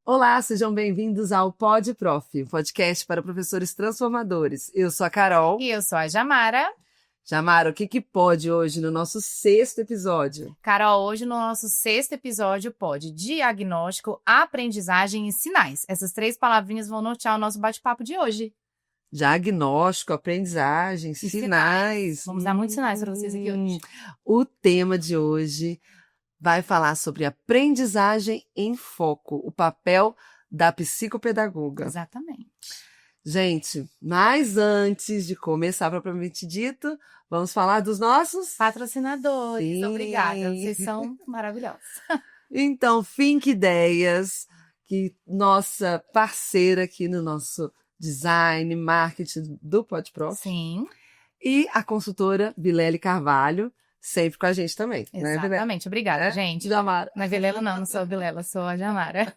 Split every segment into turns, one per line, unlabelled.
Olá, sejam bem-vindos ao Pod Prof, um podcast para professores transformadores. Eu sou a Carol.
E eu sou a Jamara.
Jamara, o que pode hoje no nosso 6º episódio?
Carol, hoje no nosso 6º episódio pode diagnóstico, aprendizagem e sinais. Essas 3 palavrinhas vão nortear o nosso bate-papo de hoje.
Diagnóstico, aprendizagem, sinais.
Vamos dar muitos sinais para vocês aqui hoje.
O tema de hoje vai falar sobre aprendizagem em foco, o papel da psicopedagoga.
Exatamente.
Gente, mas antes de começar propriamente dito, vamos falar dos nossos
patrocinadores.
Sim.
Obrigada, vocês são maravilhosos.
Então, Think Ideias, que nossa parceira aqui no nosso design, marketing do Pod Prof.
Sim.
E a consultora Vilele Carvalho, sempre com a gente também.
Exatamente,
né,
obrigada, gente.
Jamara.
Não é Vilela não sou a Vilela, sou a Jamara.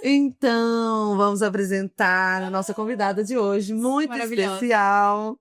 Então, vamos apresentar a nossa convidada de hoje, muito especial.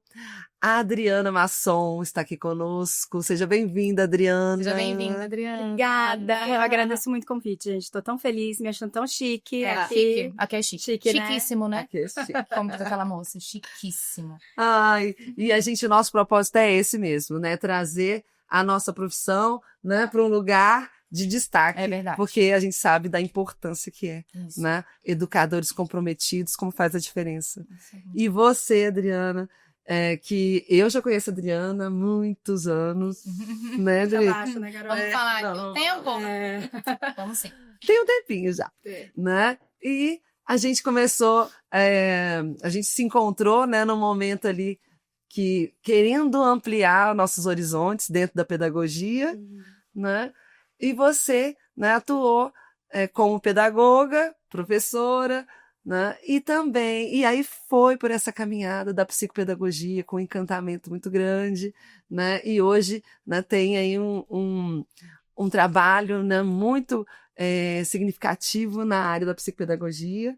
A Adriana Masson está aqui conosco. Seja bem-vinda, Adriana.
Seja bem-vinda, Adriana.
Obrigada. Eu agradeço muito o convite, gente. Tô tão feliz, me achando tão chique.
Chique. Aqui é chique.
Chiquíssimo,
né?
Aqui é chique.
Como diz aquela moça, chiquíssimo.
Ai, e o nosso propósito é esse mesmo, né? Trazer a nossa profissão, né, para um lugar de destaque.
É verdade.
Porque a gente sabe da importância que é,
Isso.
né? Educadores comprometidos, como faz a diferença.
Isso.
E você, Adriana, que eu já conheço a Adriana há muitos anos, né, Adri?
Abaixo, né, Carol?
Vamos falar
não.
aqui. Tempo? Vamos sim.
Tem um tempinho já, né? E a gente começou, a gente se encontrou, né, num momento ali que querendo ampliar nossos horizontes dentro da pedagogia, né? E você, né, atuou como pedagoga, professora, né? E aí foi por essa caminhada da psicopedagogia com um encantamento muito grande, né? E hoje, né, tem aí um trabalho, né, muito significativo na área da psicopedagogia.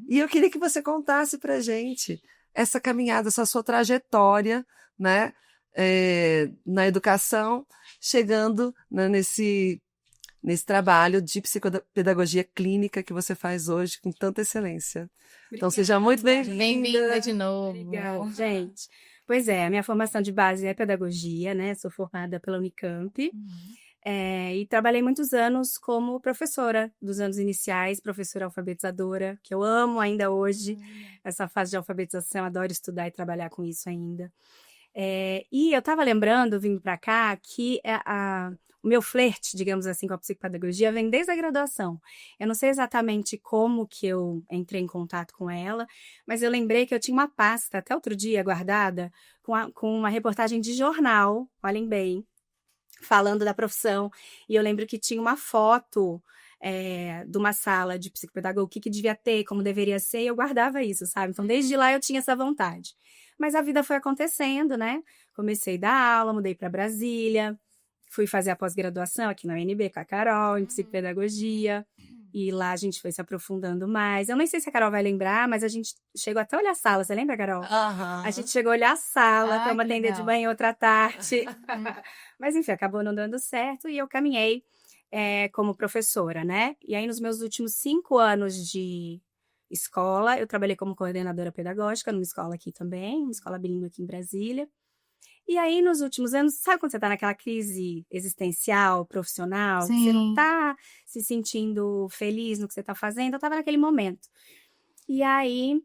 E eu queria que você contasse pra gente essa caminhada, essa sua trajetória, né, na educação, chegando, né, nesse trabalho de psicopedagogia clínica que você faz hoje com tanta excelência. Obrigada. Então, seja muito bem-vinda.
Bem-vinda de novo.
Obrigada, gente. Pois é, a minha formação de base é pedagogia, né? Sou formada pela Unicamp. E trabalhei muitos anos como professora dos anos iniciais, professora alfabetizadora, que eu amo ainda hoje, essa fase de alfabetização, adoro estudar e trabalhar com isso ainda. E eu estava lembrando, vindo para cá, que o meu flerte, digamos assim, com a psicopedagogia vem desde a graduação. Eu não sei exatamente como que eu entrei em contato com ela, mas eu lembrei que eu tinha uma pasta, até outro dia, guardada, com uma reportagem de jornal, olhem bem, falando da profissão. E eu lembro que tinha uma foto de uma sala de psicopedagogia, o que devia ter, como deveria ser, e eu guardava isso, sabe? Então, desde lá eu tinha essa vontade. Mas a vida foi acontecendo, né? Comecei a dar aula, mudei para Brasília, fui fazer a pós-graduação aqui na UNB com a Carol, em psicopedagogia, e lá a gente foi se aprofundando mais. Eu nem sei se a Carol vai lembrar, mas a gente chegou até a olhar a sala, você lembra, Carol? A gente chegou a olhar a sala, para uma atender de manhã, outra à tarde. Mas enfim, acabou não dando certo e eu caminhei como professora, né? E aí nos meus últimos 5 anos de escola, eu trabalhei como coordenadora pedagógica numa escola aqui também, uma escola bilíngue aqui em Brasília. E aí, nos últimos anos, sabe quando você tá naquela crise existencial, profissional?
Sim.
Que você não tá se sentindo feliz no que você tá fazendo? Eu tava naquele momento. E aí,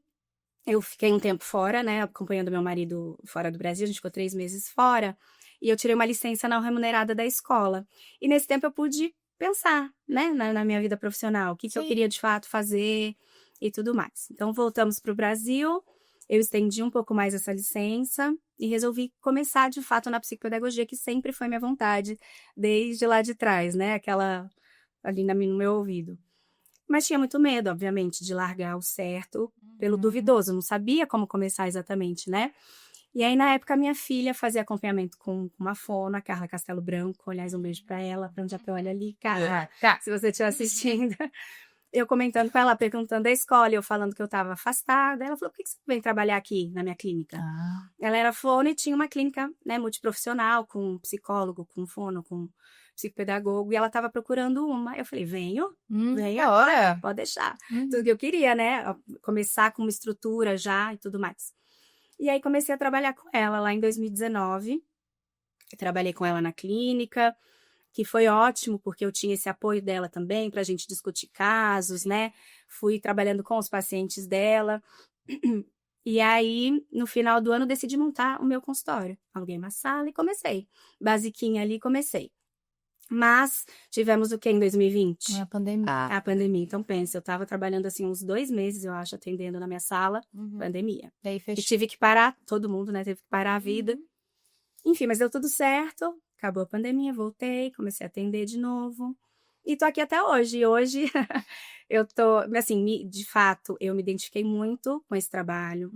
eu fiquei um tempo fora, né? Acompanhando meu marido fora do Brasil. A gente ficou 3 meses fora. E eu tirei uma licença não remunerada da escola. E nesse tempo eu pude pensar, né? Na minha vida profissional. O que eu queria, de fato, fazer e tudo mais. Então, voltamos pro Brasil. Eu estendi um pouco mais essa licença e resolvi começar, de fato, na psicopedagogia, que sempre foi minha vontade, desde lá de trás, né? Aquela ali no meu ouvido. Mas tinha muito medo, obviamente, de largar o certo pelo duvidoso. Não sabia como começar exatamente, né? E aí, na época, minha filha fazia acompanhamento com uma fono, a Carla Castelo Branco. Aliás, um beijo pra ela, pra onde a olha ali, Carla, se você estiver assistindo. eu comentando com ela, perguntando da escola, eu falando que eu estava afastada. Ela falou, por que você vem trabalhar aqui na minha clínica? Ela era fono e tinha uma clínica, né, multiprofissional, com psicólogo, com fono, com psicopedagogo, e ela estava procurando uma. Eu falei, venho agora, pode deixar. Tudo que eu queria, né, começar com uma estrutura já e tudo mais. E aí comecei a trabalhar com ela lá em 2019. Eu trabalhei com ela na clínica, que foi ótimo, porque eu tinha esse apoio dela também, para a gente discutir casos, né? Fui trabalhando com os pacientes dela. E aí, no final do ano, decidi montar o meu consultório. Aluguei uma sala e comecei. Basiquinha ali, comecei. Mas tivemos o que em 2020?
A pandemia.
A pandemia. Então, pensa, eu estava trabalhando assim uns 2 meses, eu acho, atendendo na minha sala, pandemia.
Daí fechou.
E tive que parar, todo mundo, né? Teve que parar a vida. Enfim, mas deu tudo certo. Acabou a pandemia, voltei, comecei a atender de novo. E tô aqui até hoje. E hoje eu tô, assim, de fato, eu me identifiquei muito com esse trabalho.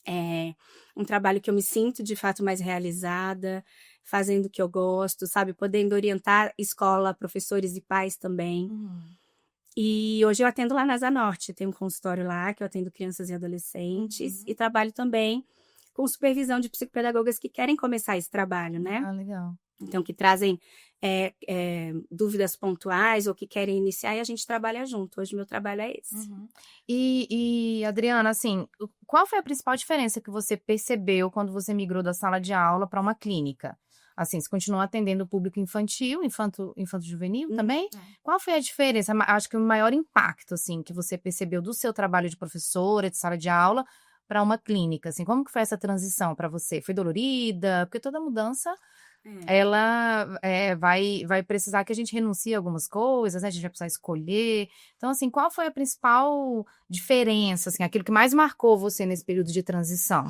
É um trabalho que eu me sinto, de fato, mais realizada, fazendo o que eu gosto, sabe? Podendo orientar escola, professores e pais também. E hoje eu atendo lá na Asa Norte. Tem um consultório lá que eu atendo crianças e adolescentes. E trabalho também com supervisão de psicopedagogas que querem começar esse trabalho, né?
Ah, legal.
Então, que trazem dúvidas pontuais ou que querem iniciar e a gente trabalha junto. Hoje, meu trabalho é esse.
E, Adriana, assim, qual foi a principal diferença que você percebeu quando você migrou da sala de aula para uma clínica? Assim, você continua atendendo o público infantil, infanto-juvenil também? Qual foi a diferença? Acho que o maior impacto, assim, que você percebeu do seu trabalho de professora, de sala de aula, para uma clínica, assim, como que foi essa transição para você? Foi dolorida? Porque toda mudança, ela vai precisar que a gente renuncie a algumas coisas, né? A gente vai precisar escolher. Então, assim, qual foi a principal diferença, assim, aquilo que mais marcou você nesse período de transição?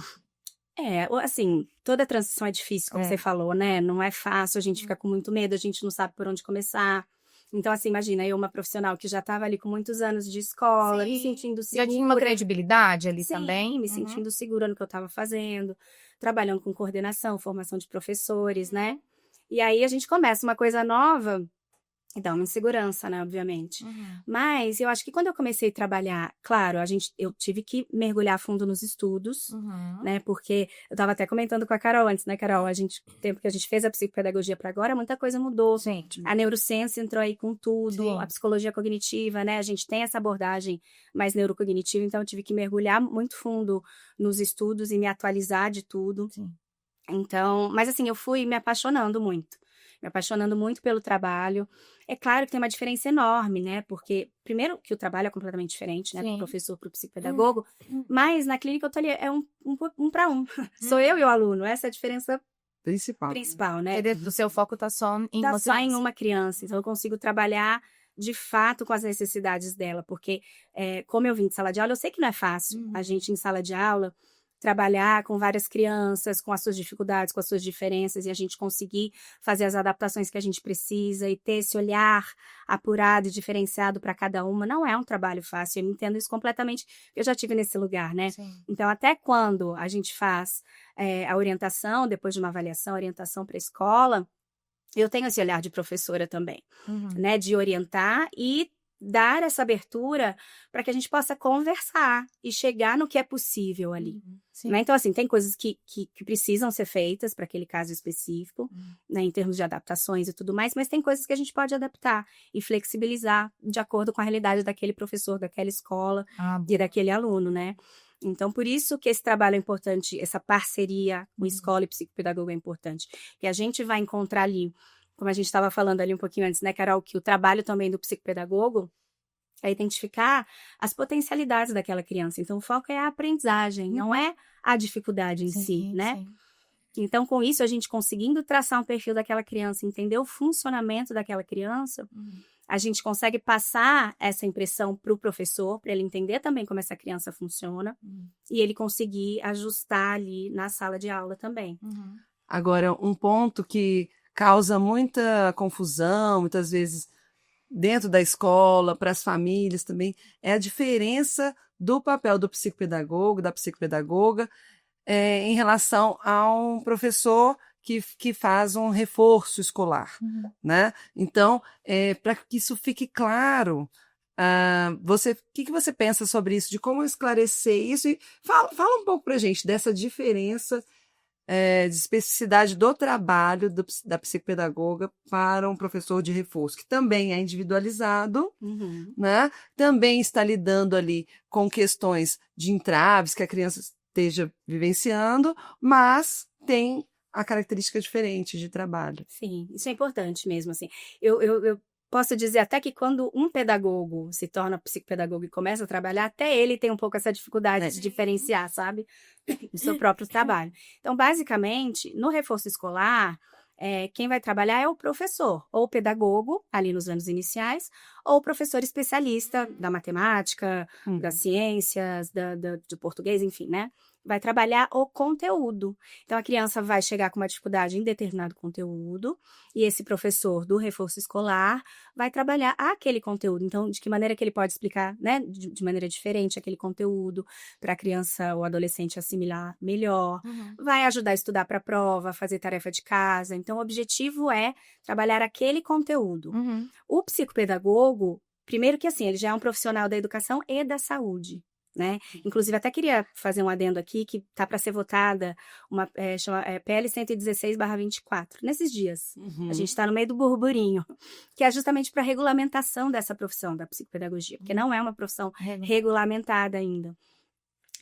Assim, toda transição é difícil, como você falou, né? Não é fácil, a gente fica com muito medo, a gente não sabe por onde começar. Então, assim, imagina, eu, uma profissional que já estava ali com muitos anos de escola, me sentindo segura.
Já tinha uma credibilidade ali também?
Me sentindo segura no que eu estava fazendo, trabalhando com coordenação, formação de professores, né? E aí a gente começa uma coisa nova e dá uma insegurança, né, obviamente. Mas eu acho que quando eu comecei a trabalhar, claro, eu tive que mergulhar fundo nos estudos, né, porque eu estava até comentando com a Carol antes, né, Carol, o tempo que a gente fez a psicopedagogia para agora, muita coisa mudou. A neurociência entrou aí com tudo, a psicologia cognitiva, né, a gente tem essa abordagem mais neurocognitiva, então eu tive que mergulhar muito fundo nos estudos e me atualizar de tudo. Então, mas assim, eu fui me apaixonando muito pelo trabalho. É claro que tem uma diferença enorme, né? Porque, primeiro, que o trabalho é completamente diferente, né? Do professor para o psicopedagogo. Mas na clínica eu tô ali, é um para um. Sou eu e o aluno. Essa é a diferença principal, né?
O seu foco tá só em
uma criança. Então, eu consigo trabalhar, de fato, com as necessidades dela. Porque, como eu vim de sala de aula, eu sei que não é fácil a gente, em sala de aula, trabalhar com várias crianças, com as suas dificuldades, com as suas diferenças, e a gente conseguir fazer as adaptações que a gente precisa e ter esse olhar apurado e diferenciado para cada uma. Não é um trabalho fácil, eu entendo isso completamente, eu já tive nesse lugar, né? Então, até quando a gente faz a orientação, depois de uma avaliação, orientação para a escola, eu tenho esse olhar de professora também, né? De orientar e dar essa abertura para que a gente possa conversar e chegar no que é possível ali. Né? Então, assim, tem coisas que precisam ser feitas para aquele caso específico, né, em termos de adaptações e tudo mais, mas tem coisas que a gente pode adaptar e flexibilizar de acordo com a realidade daquele professor, daquela escola e daquele aluno, né? Então, por isso que esse trabalho é importante, essa parceria com escola e psicopedagogo é importante, que a gente vai encontrar ali, como a gente estava falando ali um pouquinho antes, né, Carol, que o trabalho também do psicopedagogo é identificar as potencialidades daquela criança. Então, o foco é a aprendizagem, não é a dificuldade em si, né? Então, com isso, a gente conseguindo traçar um perfil daquela criança, entender o funcionamento daquela criança, a gente consegue passar essa impressão para o professor, para ele entender também como essa criança funciona, e ele conseguir ajustar ali na sala de aula também.
Agora, um ponto que causa muita confusão, muitas vezes, dentro da escola, para as famílias também, é a diferença do papel do psicopedagogo, da psicopedagoga, em relação a um professor que faz um reforço escolar, né? Então, para que isso fique claro, O que você pensa sobre isso, de como esclarecer isso? E fala um pouco pra gente dessa diferença de especificidade do trabalho da psicopedagoga para um professor de reforço, que também é individualizado, né? Também está lidando ali com questões de entraves que a criança esteja vivenciando, mas tem a característica diferente de trabalho.
Sim, isso é importante mesmo, assim. Eu posso dizer até que quando um pedagogo se torna psicopedagogo e começa a trabalhar, até ele tem um pouco essa dificuldade de diferenciar, sabe? Do seu próprio trabalho. Então, basicamente, no reforço escolar, quem vai trabalhar é o professor, ou o pedagogo, ali nos anos iniciais, ou o professor especialista da matemática, das ciências, do português, enfim, né? Vai trabalhar o conteúdo. Então, a criança vai chegar com uma dificuldade em determinado conteúdo, e esse professor do reforço escolar vai trabalhar aquele conteúdo. Então, de que maneira que ele pode explicar, né, de maneira diferente aquele conteúdo, para a criança ou adolescente assimilar melhor, vai ajudar a estudar para a prova, fazer tarefa de casa. Então, o objetivo é trabalhar aquele conteúdo. O psicopedagogo, primeiro que assim, ele já é um profissional da educação e da saúde. Né? Inclusive, até queria fazer um adendo aqui, que está para ser votada uma PL 116/24, nesses dias. A gente está no meio do burburinho, que é justamente para a regulamentação dessa profissão da psicopedagogia, porque não é uma profissão regulamentada ainda.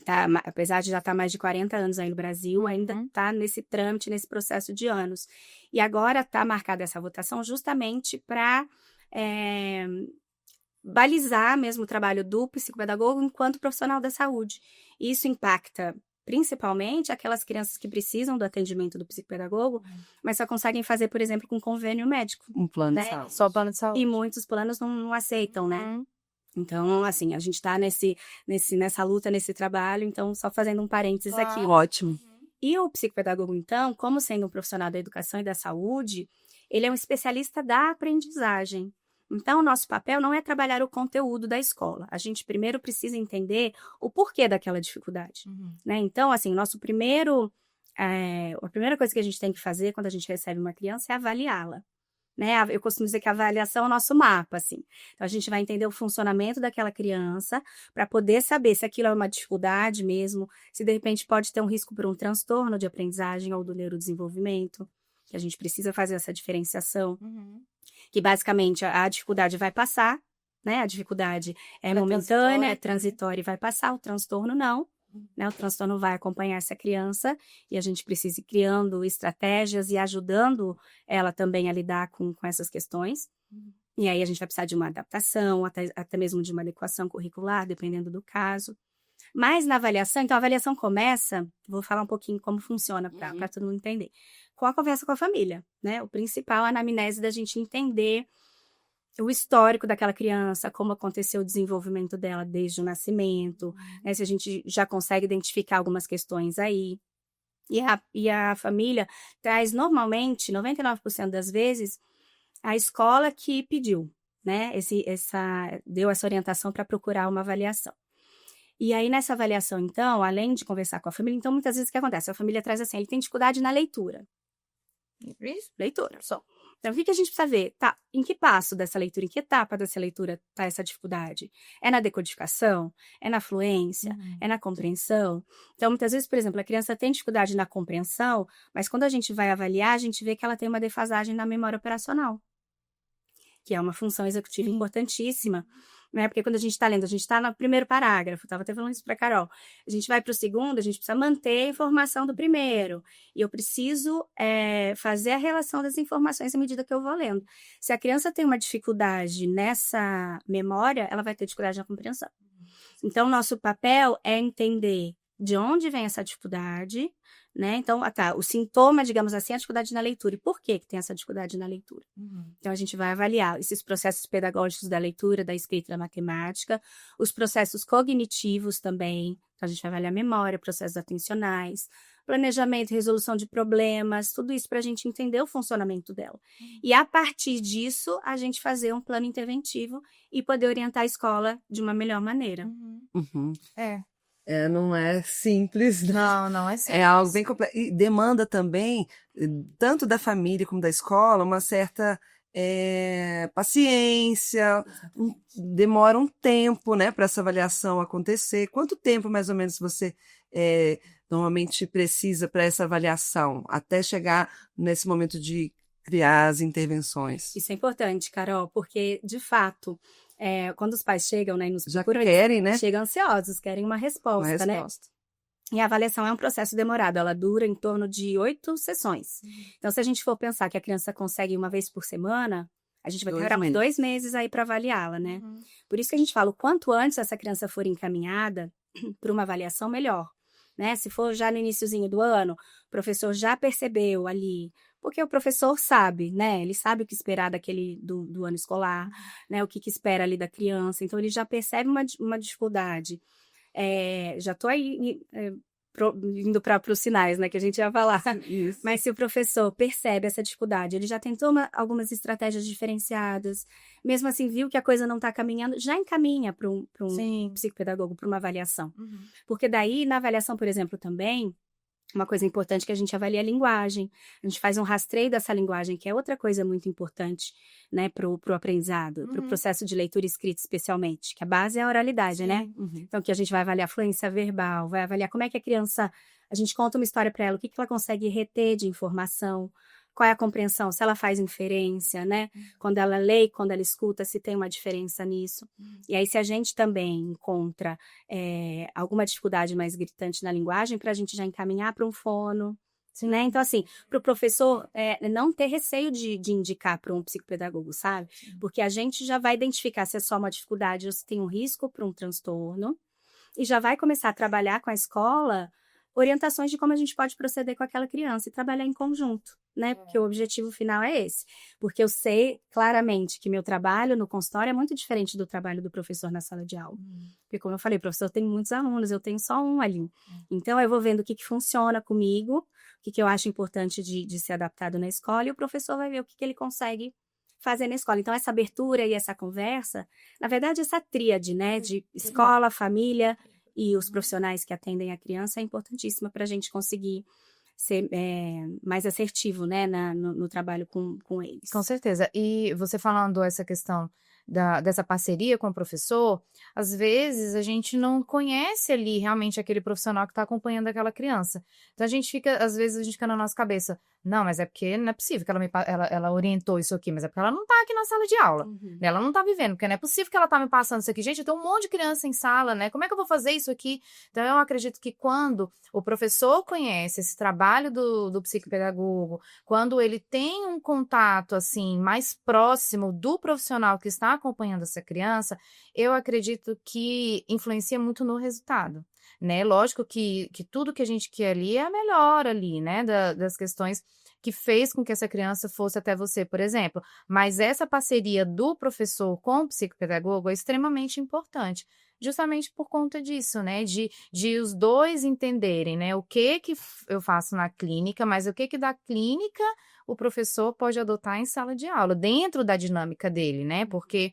Tá, apesar de já estar mais de 40 anos aí no Brasil, ainda está nesse trâmite, nesse processo de anos. E agora está marcada essa votação justamente para balizar mesmo o trabalho do psicopedagogo enquanto profissional da saúde. Isso impacta principalmente aquelas crianças que precisam do atendimento do psicopedagogo, mas só conseguem fazer, por exemplo, com convênio médico.
Um plano
né?
de saúde.
Só plano de saúde.
E muitos planos não aceitam, né? Então, assim, a gente está nessa luta, nesse trabalho, então, só fazendo um parênteses aqui.
Ótimo.
E o psicopedagogo, então, como sendo um profissional da educação e da saúde, ele é um especialista da aprendizagem. Então, o nosso papel não é trabalhar o conteúdo da escola. A gente primeiro precisa entender o porquê daquela dificuldade. Né? Então, assim, a primeira coisa que a gente tem que fazer quando a gente recebe uma criança é avaliá-la. Né? Eu costumo dizer que a avaliação é o nosso mapa, assim. Então, a gente vai entender o funcionamento daquela criança para poder saber se aquilo é uma dificuldade mesmo, se de repente pode ter um risco por um transtorno de aprendizagem ou do neurodesenvolvimento, que a gente precisa fazer essa diferenciação. Que basicamente a dificuldade vai passar, né? A dificuldade é momentânea, é transitória e vai passar, o transtorno não. Né? O transtorno vai acompanhar essa criança e a gente precisa ir criando estratégias e ajudando ela também a lidar com essas questões. E aí a gente vai precisar de uma adaptação, até mesmo de uma adequação curricular, dependendo do caso. Mas na avaliação, então a avaliação começa, vou falar um pouquinho como funciona para todo mundo entender, com a conversa com a família, né? O principal é a anamnese da gente entender o histórico daquela criança, como aconteceu o desenvolvimento dela desde o nascimento, né? Se a gente já consegue identificar algumas questões aí. E a família traz normalmente, 99% das vezes, a escola que pediu, né? Deu essa orientação para procurar uma avaliação. E aí, nessa avaliação, então, além de conversar com a família, então, muitas vezes o que acontece? A família traz assim, ele tem dificuldade na leitura. Isso? Leitura, só. Então, o que a gente precisa ver? Tá, em que passo dessa leitura, em que etapa dessa leitura tá essa dificuldade? É na decodificação? É na fluência? É na compreensão? Então, muitas vezes, por exemplo, a criança tem dificuldade na compreensão, mas quando a gente vai avaliar, a gente vê que ela tem uma defasagem na memória operacional, que é uma função executiva importantíssima. Né? Porque quando a gente está lendo, a gente está no primeiro parágrafo, estava até falando isso para a Carol, a gente vai para o segundo, a gente precisa manter a informação do primeiro, e eu preciso fazer a relação das informações à medida que eu vou lendo. Se a criança tem uma dificuldade nessa memória, ela vai ter dificuldade na compreensão. Então, nosso papel é entender de onde vem essa dificuldade, né? Então, o sintoma, digamos assim, é a dificuldade na leitura. E por que tem essa dificuldade na leitura? Então, a gente vai avaliar esses processos pedagógicos da leitura, da escrita, da matemática, os processos cognitivos também. Então, a gente vai avaliar a memória, processos atencionais, planejamento e resolução de problemas, tudo isso para a gente entender o funcionamento dela. E, a partir disso, a gente fazer um plano interventivo e poder orientar a escola de uma melhor maneira.
Não é simples.
Não é simples.
É algo bem complexo. E demanda também, tanto da família como da escola, uma certa paciência, demora um tempo, né, para essa avaliação acontecer. Quanto tempo, mais ou menos, você normalmente precisa para essa avaliação, até chegar nesse momento de criar as intervenções?
Isso é importante, Carol, porque, de fato, quando os pais chegam, né, e nos
Já
procuram,
querem, né?
chegam ansiosos, querem uma resposta, né? E a avaliação é um processo demorado, ela dura em torno de 8 sessões. Então, se a gente for pensar que a criança consegue uma vez por semana, a gente vai ter mais 2 meses aí para avaliá-la, né? Por isso que a gente fala, o quanto antes essa criança for encaminhada para uma avaliação, melhor. Né? Se for já no iniciozinho do ano, o professor já percebeu ali, porque o professor sabe, né? Ele sabe o que esperar do ano escolar, né? O que espera ali da criança, então ele já percebe uma dificuldade. Já estou aí indo para os sinais, né, que a gente ia falar.
Isso.
Mas se o professor percebe essa dificuldade, ele já tentou algumas estratégias diferenciadas, mesmo assim viu que a coisa não está caminhando, já encaminha para um psicopedagogo, para uma avaliação. Porque daí, na avaliação, por exemplo, também, uma coisa importante é que a gente avalia a linguagem, a gente faz um rastreio dessa linguagem, que é outra coisa muito importante, né, pro aprendizado, pro processo de leitura e escrita especialmente, que a base é a oralidade, né? Então, que a gente vai avaliar a fluência verbal, vai avaliar como é que a criança, a gente conta uma história para ela, o que ela consegue reter de informação, qual é a compreensão, se ela faz inferência, né? Quando ela lê e quando ela escuta, se tem uma diferença nisso. E aí, se a gente também encontra alguma dificuldade mais gritante na linguagem, para a gente já encaminhar para um fono, né? Então, assim, para o professor não ter receio de indicar para um psicopedagogo, sabe? Porque a gente já vai identificar se é só uma dificuldade ou se tem um risco para um transtorno e já vai começar a trabalhar com a escola orientações de como a gente pode proceder com aquela criança e trabalhar em conjunto, né? Porque o objetivo final é esse. Porque eu sei claramente que meu trabalho no consultório é muito diferente do trabalho do professor na sala de aula. Porque, como eu falei, o professor tem muitos alunos, eu tenho só um ali. Então, eu vou vendo o que funciona comigo, o que eu acho importante de ser adaptado na escola, e o professor vai ver o que ele consegue fazer na escola. Então, essa abertura e essa conversa, na verdade, essa tríade, né? De escola, família e os profissionais que atendem a criança é importantíssima para a gente conseguir ser mais assertivo, né, no trabalho com eles.
Com certeza. E você falando essa questão dessa parceria com o professor, às vezes a gente não conhece ali realmente aquele profissional que está acompanhando aquela criança. Então às vezes a gente fica na nossa cabeça, não, mas é porque não é possível que ela orientou isso aqui, mas é porque ela não está aqui na sala de aula, né? Ela não está vivendo, porque não é possível que ela está me passando isso aqui. Gente, eu tenho um monte de criança em sala, né? Como é que eu vou fazer isso aqui? Então eu acredito que quando o professor conhece esse trabalho do psicopedagogo, quando ele tem um contato, assim, mais próximo do profissional que está acompanhando essa criança, eu acredito que influencia muito no resultado, né? Lógico que tudo que a gente quer ali é a melhor ali, né? Das questões que fez com que essa criança fosse até você, por exemplo. Mas essa parceria do professor com o psicopedagogo é extremamente importante, justamente por conta disso, né? De os dois entenderem, né? O que eu faço na clínica, mas o que da clínica o professor pode adotar em sala de aula, dentro da dinâmica dele, né? Porque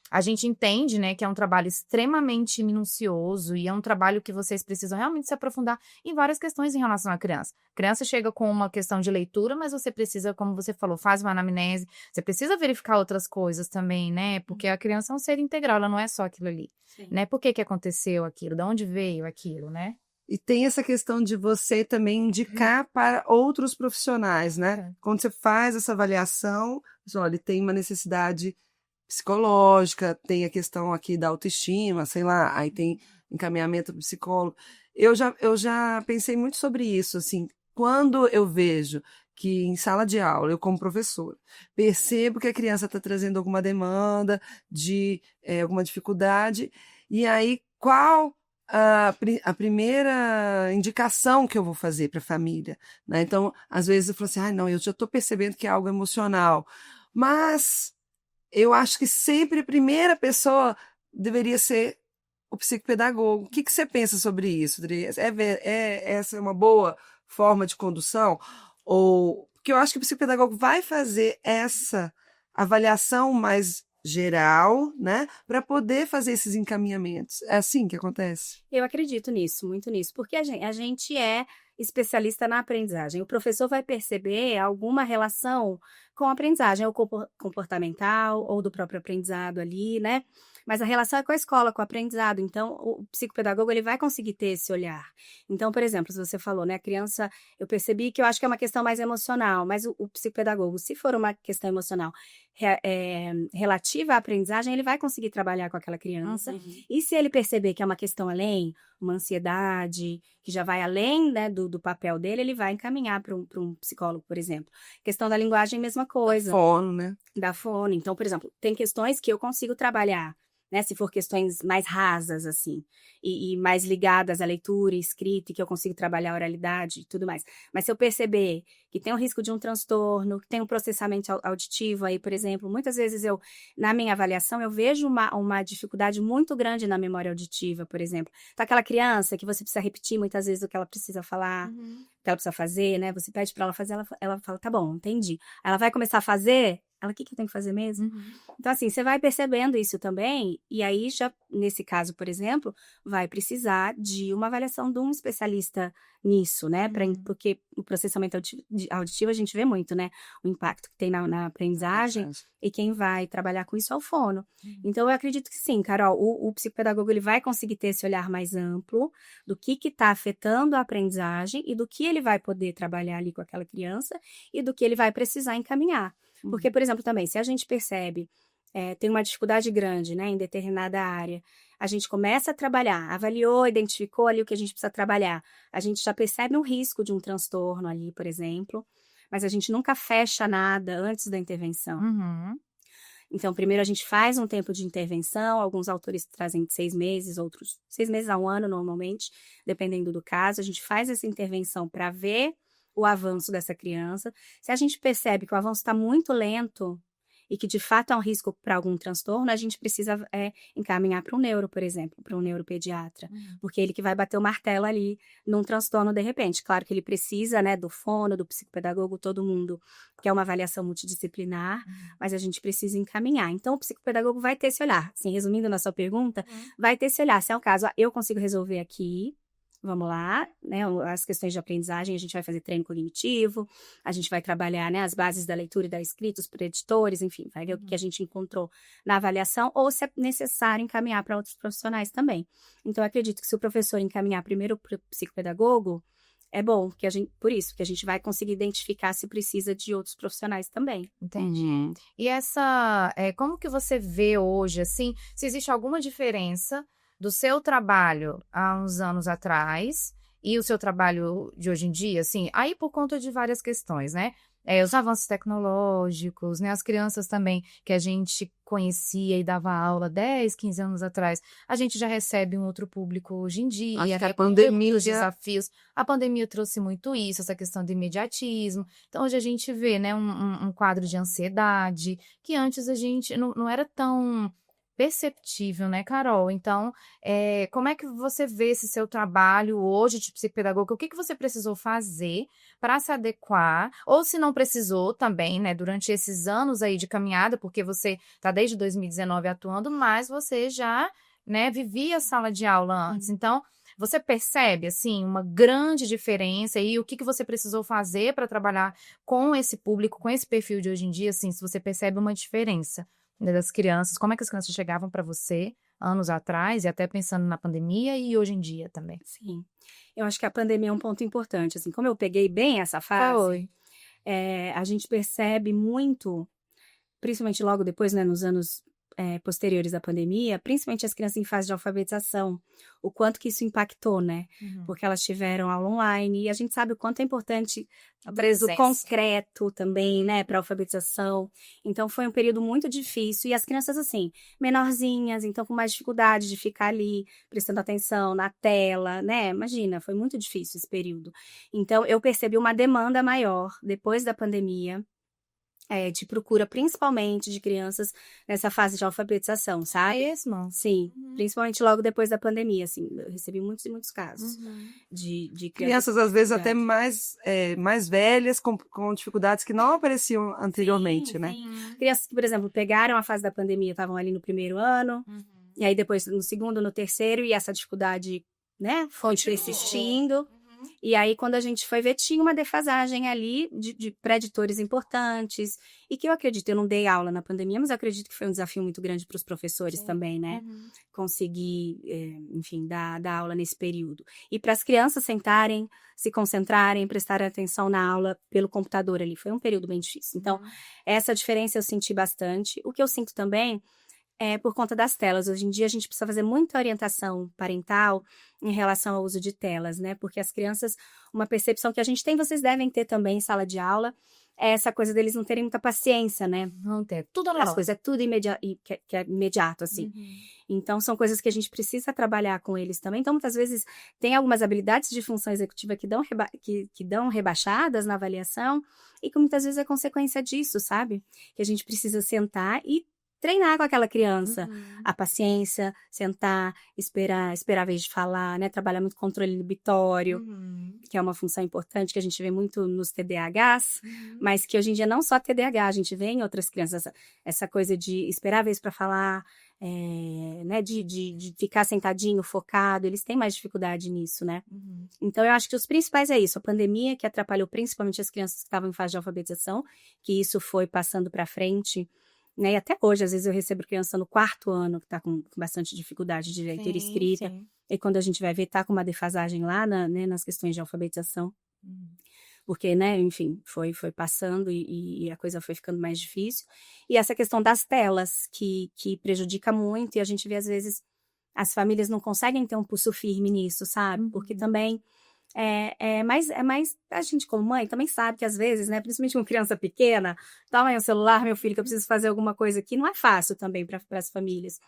a gente entende, né, que é um trabalho extremamente minucioso e é um trabalho que vocês precisam realmente se aprofundar em várias questões em relação à criança. A criança chega com uma questão de leitura, mas você precisa, como você falou, faz uma anamnese, você precisa verificar outras coisas também, né, porque a criança é um ser integral, ela não é só aquilo ali, né, por que aconteceu aquilo, de onde veio aquilo, né?
E tem essa questão de você também indicar para outros profissionais, né? Quando você faz essa avaliação, olha, ele tem uma necessidade psicológica, tem a questão aqui da autoestima, sei lá, aí tem encaminhamento para o psicólogo. Eu já pensei muito sobre isso, assim, quando eu vejo que em sala de aula, eu como professora, percebo que a criança está trazendo alguma demanda de alguma dificuldade, e aí qual a primeira indicação que eu vou fazer para a família, né? Então, às vezes eu falo assim, não, eu já estou percebendo que é algo emocional, mas eu acho que sempre a primeira pessoa deveria ser o psicopedagogo. O que você pensa sobre isso, Adri? Essa é uma boa forma de condução? Ou porque eu acho que o psicopedagogo vai fazer essa avaliação mais geral, né, para poder fazer esses encaminhamentos. É assim que acontece?
Eu acredito nisso, muito nisso, porque a gente especialista na aprendizagem. O professor vai perceber alguma relação com a aprendizagem, ou comportamental, ou do próprio aprendizado ali, né? Mas a relação é com a escola, com o aprendizado. Então, o psicopedagogo, ele vai conseguir ter esse olhar. Então, por exemplo, se você falou, né, a criança, eu percebi que eu acho que é uma questão mais emocional, mas o psicopedagogo, se for uma questão emocional relativa à aprendizagem, ele vai conseguir trabalhar com aquela criança. E se ele perceber que é uma questão além, uma ansiedade, que já vai além, né, do papel dele, ele vai encaminhar para um psicólogo, por exemplo. Questão da linguagem, mesma coisa.
Da fono, né?
Da fono. Então, por exemplo, tem questões que eu consigo trabalhar, né, se for questões mais rasas, assim, e mais ligadas à leitura e escrita, e que eu consigo trabalhar a oralidade e tudo mais. Mas se eu perceber que tem o risco de um transtorno, que tem um processamento auditivo aí, por exemplo, muitas vezes na minha avaliação, eu vejo uma dificuldade muito grande na memória auditiva, por exemplo. Então, aquela criança que você precisa repetir muitas vezes o que ela precisa falar, o que ela precisa fazer, né, você pede para ela fazer, ela fala, tá bom, entendi. Aí ela vai começar a fazer, ela, o que eu tenho que fazer mesmo? Então, assim, você vai percebendo isso também, e aí já, nesse caso, por exemplo, vai precisar de uma avaliação de um especialista nisso, né? Porque o processamento auditivo a gente vê muito, né? O impacto que tem na aprendizagem, e quem vai trabalhar com isso é o fono. Então, eu acredito que sim, Carol, o psicopedagogo, ele vai conseguir ter esse olhar mais amplo do que está afetando a aprendizagem e do que ele vai poder trabalhar ali com aquela criança e do que ele vai precisar encaminhar. Porque, por exemplo, também, se a gente percebe, tem uma dificuldade grande, né, em determinada área, a gente começa a trabalhar, avaliou, identificou ali o que a gente precisa trabalhar, a gente já percebe um risco de um transtorno ali, por exemplo, mas a gente nunca fecha nada antes da intervenção. Então, primeiro a gente faz um tempo de intervenção, alguns autores trazem 6 meses, outros 6 meses a 1 ano normalmente, dependendo do caso, a gente faz essa intervenção para ver o avanço dessa criança. Se a gente percebe que o avanço está muito lento e que de fato é um risco para algum transtorno, a gente precisa encaminhar para um neuro, por exemplo, para um neuropediatra, porque ele que vai bater o martelo ali num transtorno de repente. Claro que ele precisa, né, do fono, do psicopedagogo, todo mundo, que é uma avaliação multidisciplinar, mas a gente precisa encaminhar. Então, o psicopedagogo vai ter esse olhar. Assim, resumindo na sua pergunta, vai ter esse olhar. Se é o caso, eu consigo resolver aqui, vamos lá, né, as questões de aprendizagem, a gente vai fazer treino cognitivo, a gente vai trabalhar, né, as bases da leitura e da escrita, os preditores, enfim, vai ver o que a gente encontrou na avaliação, ou se é necessário encaminhar para outros profissionais também. Então, eu acredito que se o professor encaminhar primeiro para o psicopedagogo, é bom, por isso, que a gente vai conseguir identificar se precisa de outros profissionais também.
Entendi. E como que você vê hoje, assim, se existe alguma diferença do seu trabalho há uns anos atrás e o seu trabalho de hoje em dia, assim, aí por conta de várias questões, né? Os avanços tecnológicos, né? As crianças também que a gente conhecia e dava aula 10, 15 anos atrás, a gente já recebe um outro público hoje em dia.
Acho que a pandemia...
Os desafios. A pandemia trouxe muito isso, essa questão do imediatismo. Então, hoje a gente vê, né, um quadro de ansiedade, que antes a gente não era tão perceptível, né, Carol? Então, como é que você vê esse seu trabalho hoje de psicopedagoga? O que você precisou fazer para se adequar? Ou se não precisou também, né, durante esses anos aí de caminhada, porque você está desde 2019 atuando, mas você já, né, vivia a sala de aula antes. Então, você percebe, assim, uma grande diferença e o que você precisou fazer para trabalhar com esse público, com esse perfil de hoje em dia, assim, se você percebe uma diferença das crianças, como é que as crianças chegavam para você anos atrás e até pensando na pandemia e hoje em dia também?
Sim, eu acho que a pandemia é um ponto importante, assim, como eu peguei bem essa fase, a gente percebe muito, principalmente logo depois, né, nos anos posteriores à pandemia, principalmente as crianças em fase de alfabetização, o quanto que isso impactou, né? Porque elas tiveram aula online e a gente sabe o quanto é importante do concreto também, né, para a alfabetização. Então, foi um período muito difícil e as crianças, assim, menorzinhas, então com mais dificuldade de ficar ali prestando atenção na tela, né? Imagina, foi muito difícil esse período. Então, eu percebi uma demanda maior depois da pandemia, de procura, principalmente de crianças nessa fase de alfabetização, sabe?
É mesmo?
Sim, principalmente logo depois da pandemia, assim, eu recebi muitos e muitos casos de
crianças, às vezes, até mais velhas, com dificuldades que não apareciam anteriormente, né?
Crianças que, por exemplo, pegaram a fase da pandemia, estavam ali no primeiro ano, e aí depois no segundo, no terceiro, e essa dificuldade, né, foi persistindo. E aí, quando a gente foi ver, tinha uma defasagem ali de preditores importantes. E que eu acredito, eu não dei aula na pandemia, mas eu acredito que foi um desafio muito grande para os professores também, né? Conseguir, enfim, dar aula nesse período. E para as crianças sentarem, se concentrarem, prestarem atenção na aula pelo computador ali. Foi um período bem difícil. Então, essa diferença eu senti bastante. O que eu sinto também é por conta das telas. Hoje em dia, a gente precisa fazer muita orientação parental em relação ao uso de telas, né? Porque as crianças, uma percepção que a gente tem, vocês devem ter também em sala de aula, é essa coisa deles não terem muita paciência, né?
Não ter. Tudo
As coisas, é tudo que é imediato, assim. Então, são coisas que a gente precisa trabalhar com eles também. Então, muitas vezes, tem algumas habilidades de função executiva que dão rebaixadas na avaliação e que muitas vezes é consequência disso, sabe? Que a gente precisa sentar e treinar com aquela criança a paciência, sentar, esperar a vez de falar, né? Trabalhar muito controle inibitório, que é uma função importante que a gente vê muito nos TDAHs, mas que hoje em dia não só TDAH, a gente vê em outras crianças essa coisa de esperar a vez para falar, né? De ficar sentadinho, focado, eles têm mais dificuldade nisso, né? Então, eu acho que os principais é isso, a pandemia que atrapalhou principalmente as crianças que estavam em fase de alfabetização, que isso foi passando para frente, né? E até hoje, às vezes, eu recebo criança no 4º ano que está com bastante dificuldade de leitura e escrita. E quando a gente vai ver, está com uma defasagem lá né, nas questões de alfabetização. Porque, né, enfim, foi passando e a coisa foi ficando mais difícil. E essa questão das telas, que prejudica muito. E a gente vê, às vezes, as famílias não conseguem ter um pulso firme nisso, sabe? Porque também... É mais a gente como mãe também sabe que às vezes, né, principalmente uma criança pequena, toma aí o celular, meu filho, que eu preciso fazer alguma coisa aqui, não é fácil também para as famílias.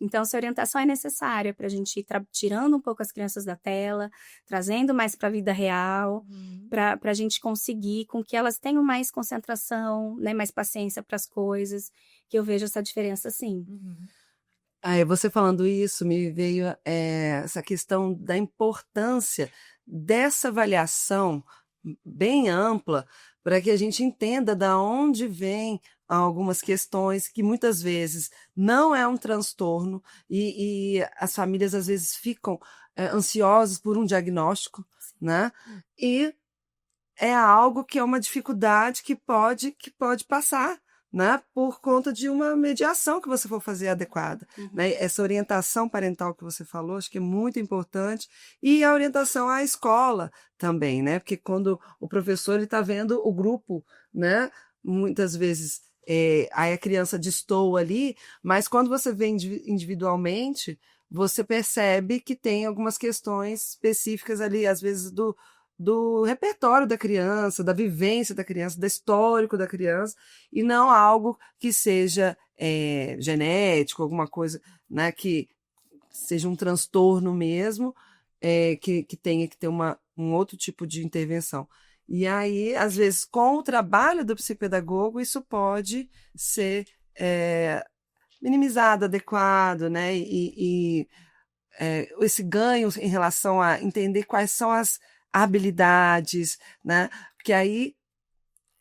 Então, essa orientação é necessária para a gente ir tirando um pouco as crianças da tela, trazendo mais para a vida real, para a gente conseguir com que elas tenham mais concentração, né, mais paciência para as coisas, que eu vejo essa diferença sim.
Você falando isso, me veio essa questão da importância dessa avaliação bem ampla para que a gente entenda de onde vêm algumas questões que muitas vezes não é um transtorno e as famílias às vezes ficam ansiosas por um diagnóstico, né? E é algo que é uma dificuldade que pode passar, né, por conta de uma mediação que você for fazer adequada. Né? Essa orientação parental que você falou, acho que é muito importante, e a orientação à escola também, né? Porque quando o professor está vendo o grupo, né, muitas vezes aí a criança destoa ali, mas quando você vê individualmente, você percebe que tem algumas questões específicas ali, às vezes do repertório da criança, da vivência da criança, do histórico da criança, e não algo que seja genético, alguma coisa, né, que seja um transtorno mesmo, que tenha que ter um outro tipo de intervenção. E aí, às vezes, com o trabalho do psicopedagogo, isso pode ser minimizado, adequado, né, esse ganho em relação a entender quais são as habilidades, né? Porque aí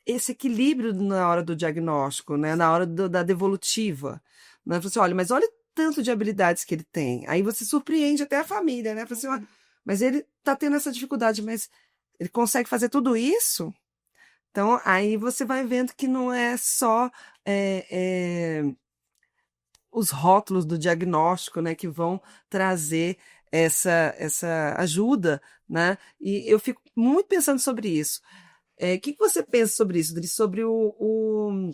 esse equilíbrio na hora do diagnóstico, né? Na hora da devolutiva, né? Você olha, mas olha o tanto de habilidades que ele tem. Aí você surpreende até a família, né? Você, olha, mas ele está tendo essa dificuldade, mas ele consegue fazer tudo isso? Então, aí você vai vendo que não é só os rótulos do diagnóstico, né, que vão trazer essa ajuda, né? E eu fico muito pensando sobre isso. O que você pensa sobre isso, Dri? Sobre o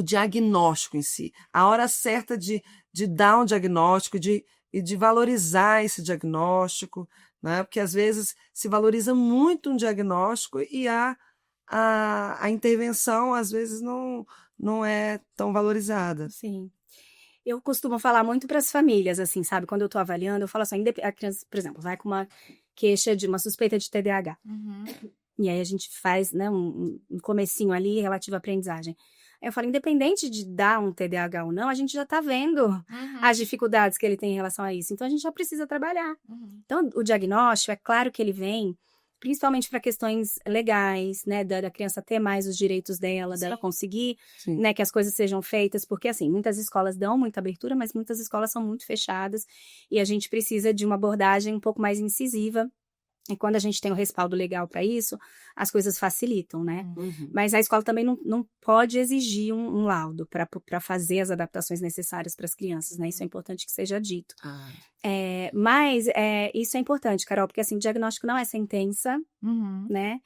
diagnóstico em si, a hora certa de dar um diagnóstico e de valorizar esse diagnóstico, né? Porque às vezes se valoriza muito um diagnóstico e a intervenção às vezes não é tão valorizada.
Sim. Eu costumo falar muito para as famílias, assim, sabe? Quando eu tô avaliando, eu falo assim, a criança, por exemplo, vai com uma queixa de uma suspeita de TDAH. E aí a gente faz, né, um comecinho ali relativo à aprendizagem. Aí eu falo, independente de dar um TDAH ou não, a gente já tá vendo as dificuldades que ele tem em relação a isso. Então a gente já precisa trabalhar. Então o diagnóstico, é claro que ele vem principalmente para questões legais, né, da criança ter mais os direitos dela, dela conseguir, né, que as coisas sejam feitas, porque, assim, muitas escolas dão muita abertura, mas muitas escolas são muito fechadas, e a gente precisa de uma abordagem um pouco mais incisiva E quando a gente tem o respaldo legal para isso, as coisas facilitam, né?
Uhum.
Mas a escola também não pode exigir um laudo para fazer as adaptações necessárias para as crianças, né? Isso é importante que seja dito. Mas isso é importante, Carol, porque assim, diagnóstico não é sentença, né?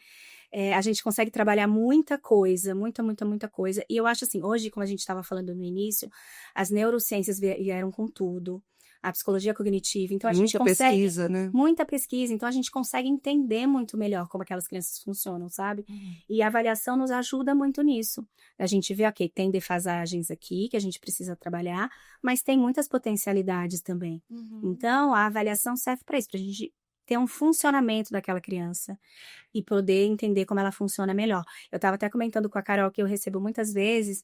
A gente consegue trabalhar muita coisa, muita coisa. E eu acho assim, hoje, como a gente estava falando no início, as neurociências vieram com tudo. A psicologia cognitiva, então a gente consegue...
pesquisa, né?
Muita pesquisa, então a gente consegue entender muito melhor como aquelas crianças funcionam, sabe? E a avaliação nos ajuda muito nisso. A gente vê, ok, tem defasagens aqui que a gente precisa trabalhar, mas tem muitas potencialidades também. Então, a avaliação serve para isso, para a gente ter um funcionamento daquela criança e poder entender como ela funciona melhor. Eu estava até comentando com a Carol que eu recebo muitas vezes,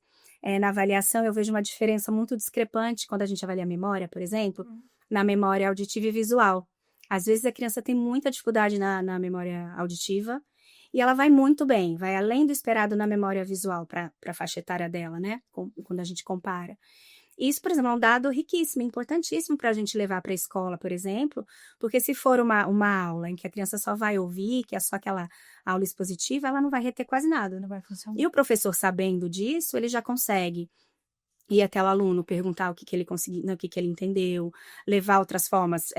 na avaliação eu vejo uma diferença muito discrepante quando a gente avalia a memória, por exemplo, na memória auditiva e visual. Às vezes a criança tem muita dificuldade na memória auditiva e ela vai muito bem, vai além do esperado na memória visual para a faixa etária dela, né? Quando a gente compara. Isso, por exemplo, é um dado riquíssimo, importantíssimo para a gente levar para a escola, por exemplo, porque se for uma aula em que a criança só vai ouvir, que é só aquela aula expositiva, ela não vai reter quase nada.
Não vai funcionar.
E o professor, sabendo disso, ele já consegue ir até o aluno, perguntar o que ele conseguiu, o que ele entendeu, levar outras formas,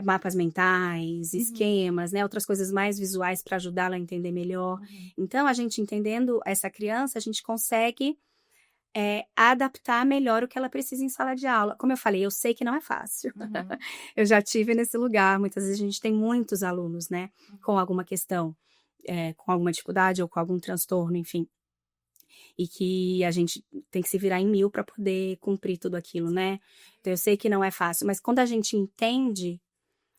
mapas mentais, esquemas, né, outras coisas mais visuais para ajudá-la a entender melhor. Então, a gente entendendo essa criança, a gente consegue adaptar melhor o que ela precisa em sala de aula. Como eu falei, eu sei que não é fácil. Eu já tive nesse lugar. Muitas vezes a gente tem muitos alunos, né? Com alguma questão, com alguma dificuldade ou com algum transtorno, enfim. E que a gente tem que se virar em mil para poder cumprir tudo aquilo, né? Então eu sei que não é fácil, mas quando a gente entende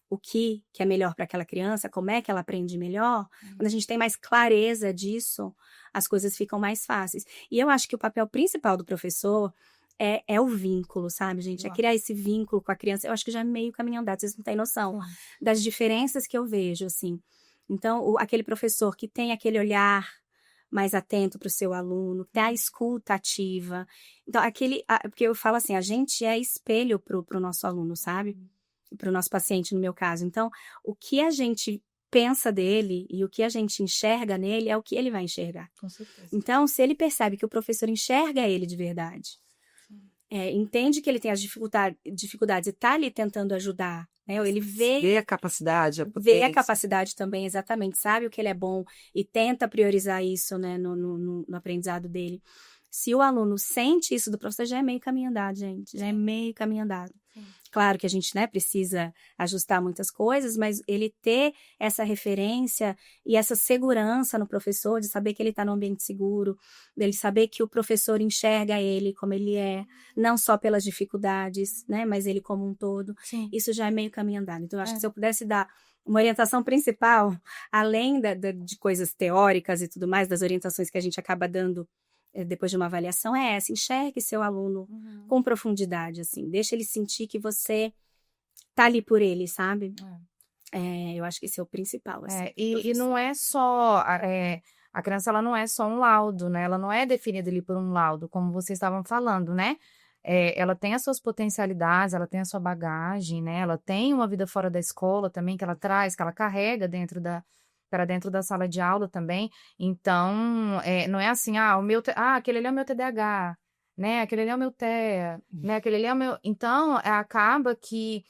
o que é melhor para aquela criança, como é que ela aprende melhor, quando a gente tem mais clareza disso, as coisas ficam mais fáceis. E eu acho que o papel principal do professor é o vínculo, sabe, gente? É criar esse vínculo com a criança. Eu acho que já é meio caminho andado, vocês não têm noção das diferenças que eu vejo, assim. Então, aquele professor que tem aquele olhar mais atento para o seu aluno, que tem a escuta ativa. Então, porque eu falo assim, a gente é espelho para o nosso aluno, sabe? Para o nosso paciente, no meu caso. Então, o que a gente pensa dele e o que a gente enxerga nele é o que ele vai enxergar.
Com certeza.
Então, se ele percebe que o professor enxerga ele de verdade, entende que ele tem as dificuldades e está ali tentando ajudar, né? Ele vê
a capacidade,
vê a capacidade também, exatamente, sabe o que ele é bom e tenta priorizar isso, né, no aprendizado dele. Se o aluno sente isso do professor, já é meio caminho andado, gente. Já é meio caminho andado. Claro que a gente, né, precisa ajustar muitas coisas, mas ele ter essa referência e essa segurança no professor, de saber que ele está num ambiente seguro, dele saber que o professor enxerga ele como ele é, não só pelas dificuldades, né, mas ele como um todo. Isso já é meio caminho andado. Então, eu acho que se eu pudesse dar uma orientação principal, além de coisas teóricas e tudo mais, das orientações que a gente acaba dando depois de uma avaliação, é essa: enxergue seu aluno com profundidade, assim, deixa ele sentir que você tá ali por ele, sabe? Eu acho que esse é o principal, assim.
E não é só, a criança, ela não é só um laudo, né? Ela não é definida ali por um laudo, como vocês estavam falando, né? Ela tem as suas potencialidades, ela tem a sua bagagem, né? Ela tem uma vida fora da escola também, que ela traz, que ela carrega para dentro da sala de aula também. Então, não é assim, aquele ali é o meu TDAH, né? Aquele ali é o meu TEA, né? Aquele ali é o meu... Então, acaba que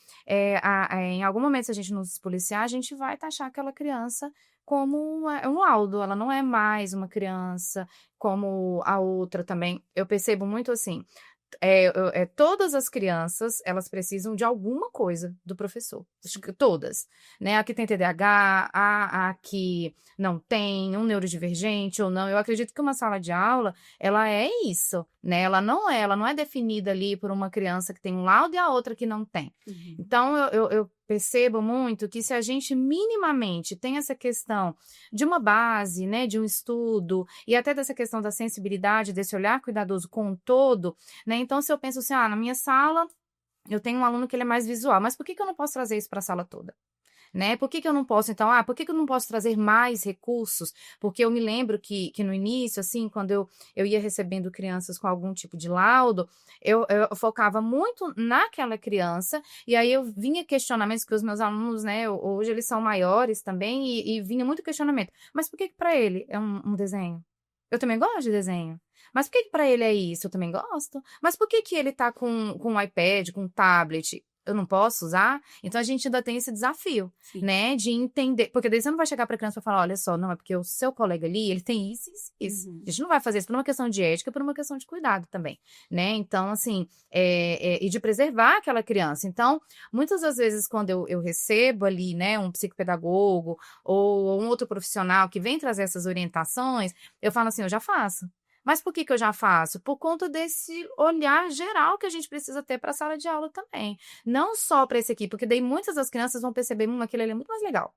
em algum momento, se a gente nos policiar, a gente vai taxar aquela criança como um laudo. Ela não é mais uma criança como a outra também. Eu percebo muito assim, todas as crianças, elas precisam de alguma coisa do professor. Todas, né? A que tem TDAH, a que não tem, um neurodivergente ou não. Eu acredito que uma sala de aula, ela é isso, né? Ela não é definida ali por uma criança que tem um laudo e a outra que não tem. Então, eu percebo muito que se a gente minimamente tem essa questão de uma base, né, de um estudo, e até dessa questão da sensibilidade, desse olhar cuidadoso com o todo, né? Então, se eu penso assim, na minha sala, eu tenho um aluno que ele é mais visual, mas por que eu não posso trazer isso para a sala toda? né? Por que eu não posso, então, por que eu não posso trazer mais recursos? Porque eu me lembro que no início, assim, quando eu ia recebendo crianças com algum tipo de laudo, eu focava muito naquela criança, e aí eu vinha questionamentos que os meus alunos, né, hoje eles são maiores também, e vinha muito questionamento. Mas por que para ele é um desenho? Eu também gosto de desenho. Mas por que para ele é isso? Eu também gosto. Mas por que ele tá com um iPad, com um tablet? Eu não posso usar? Então a gente ainda tem esse desafio,
Sim.
né? De entender. Porque daí você não vai chegar pra criança e falar: olha só, não, é porque o seu colega ali, ele tem isso, isso, isso. A gente não vai fazer isso por uma questão de ética, por uma questão de cuidado também, né? Então, assim, e de preservar aquela criança. Então, muitas das vezes, quando eu recebo ali, né, um psicopedagogo ou um outro profissional que vem trazer essas orientações, eu falo assim: eu já faço. Mas por que eu já faço? Por conta desse olhar geral que a gente precisa ter para a sala de aula também. Não só para esse aqui, porque daí muitas das crianças vão perceber, aquele ali é muito mais legal.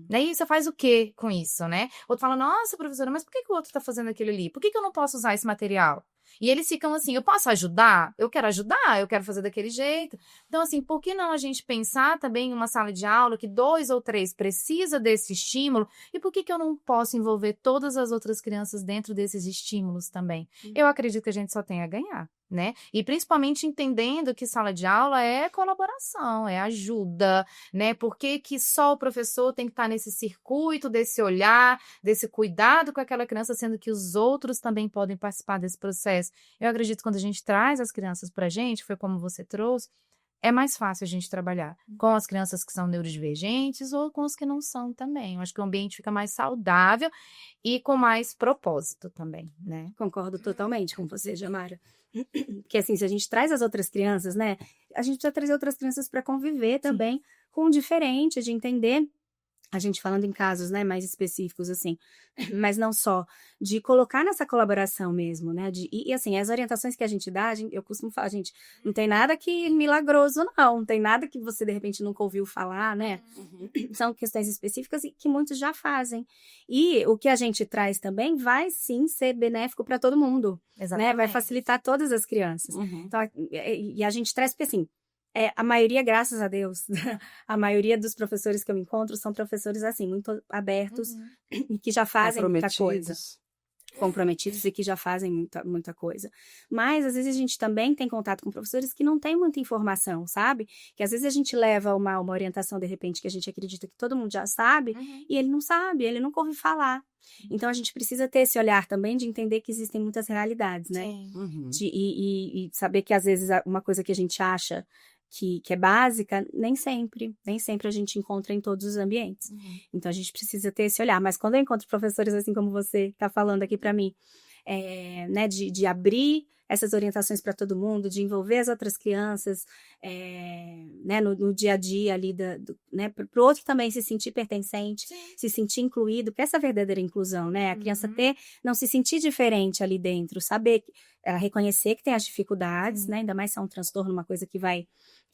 Né? E você faz o quê com isso, né? Outro fala, nossa, professora, mas por que o outro tá fazendo aquilo ali? Por que eu não posso usar esse material? E eles ficam assim, eu posso ajudar? Eu quero fazer daquele jeito. Então, assim, por que não a gente pensar também em uma sala de aula que 2 ou 3 precisa desse estímulo? E por que eu não posso envolver todas as outras crianças dentro desses estímulos também? Eu acredito que a gente só tem a ganhar, né? E principalmente entendendo que sala de aula é colaboração, é ajuda, né? Por que só o professor tem que estar nesse circuito, desse olhar, desse cuidado com aquela criança, sendo que os outros também podem participar desse processo? Eu acredito que quando a gente traz as crianças pra gente, foi como você trouxe, é mais fácil a gente trabalhar com as crianças que são neurodivergentes ou com os que não são também. Eu acho que o ambiente fica mais saudável e com mais propósito também, né?
Concordo totalmente com você, Jamara. Porque assim, se a gente traz as outras crianças, né? A gente precisa trazer outras crianças para conviver também com o diferente, de entender. A gente falando em casos, né, mais específicos, assim, mas não só, de colocar nessa colaboração mesmo, né, e assim, as orientações que a gente dá, eu costumo falar, gente, não tem nada que milagroso, não tem nada que você, de repente, nunca ouviu falar, né, são questões específicas e que muitos já fazem, e o que a gente traz também vai, sim, ser benéfico para todo mundo, né, vai facilitar todas as crianças, então, e a gente traz, porque assim, a maioria, graças a Deus, a maioria dos professores que eu encontro são professores, assim, muito abertos e que já fazem muita coisa. Comprometidos e que já fazem muita coisa. Mas, às vezes, a gente também tem contato com professores que não têm muita informação, sabe? Que, às vezes, a gente leva uma orientação, de repente, que a gente acredita que todo mundo já sabe, e ele não sabe, ele nunca ouviu falar. Então, a gente precisa ter esse olhar também de entender que existem muitas realidades, né? E saber que, às vezes, uma coisa que a gente acha que é básica, nem sempre a gente encontra em todos os ambientes. Então, a gente precisa ter esse olhar. Mas quando eu encontro professores assim como você está falando aqui para mim, né, de abrir essas orientações para todo mundo, de envolver as outras crianças, né, no dia a dia ali, né, para o outro também se sentir pertencente, se sentir incluído, que essa é a verdadeira inclusão, né, a criança não se sentir diferente ali dentro, saber, ela reconhecer que tem as dificuldades, né, ainda mais se é um transtorno, uma coisa que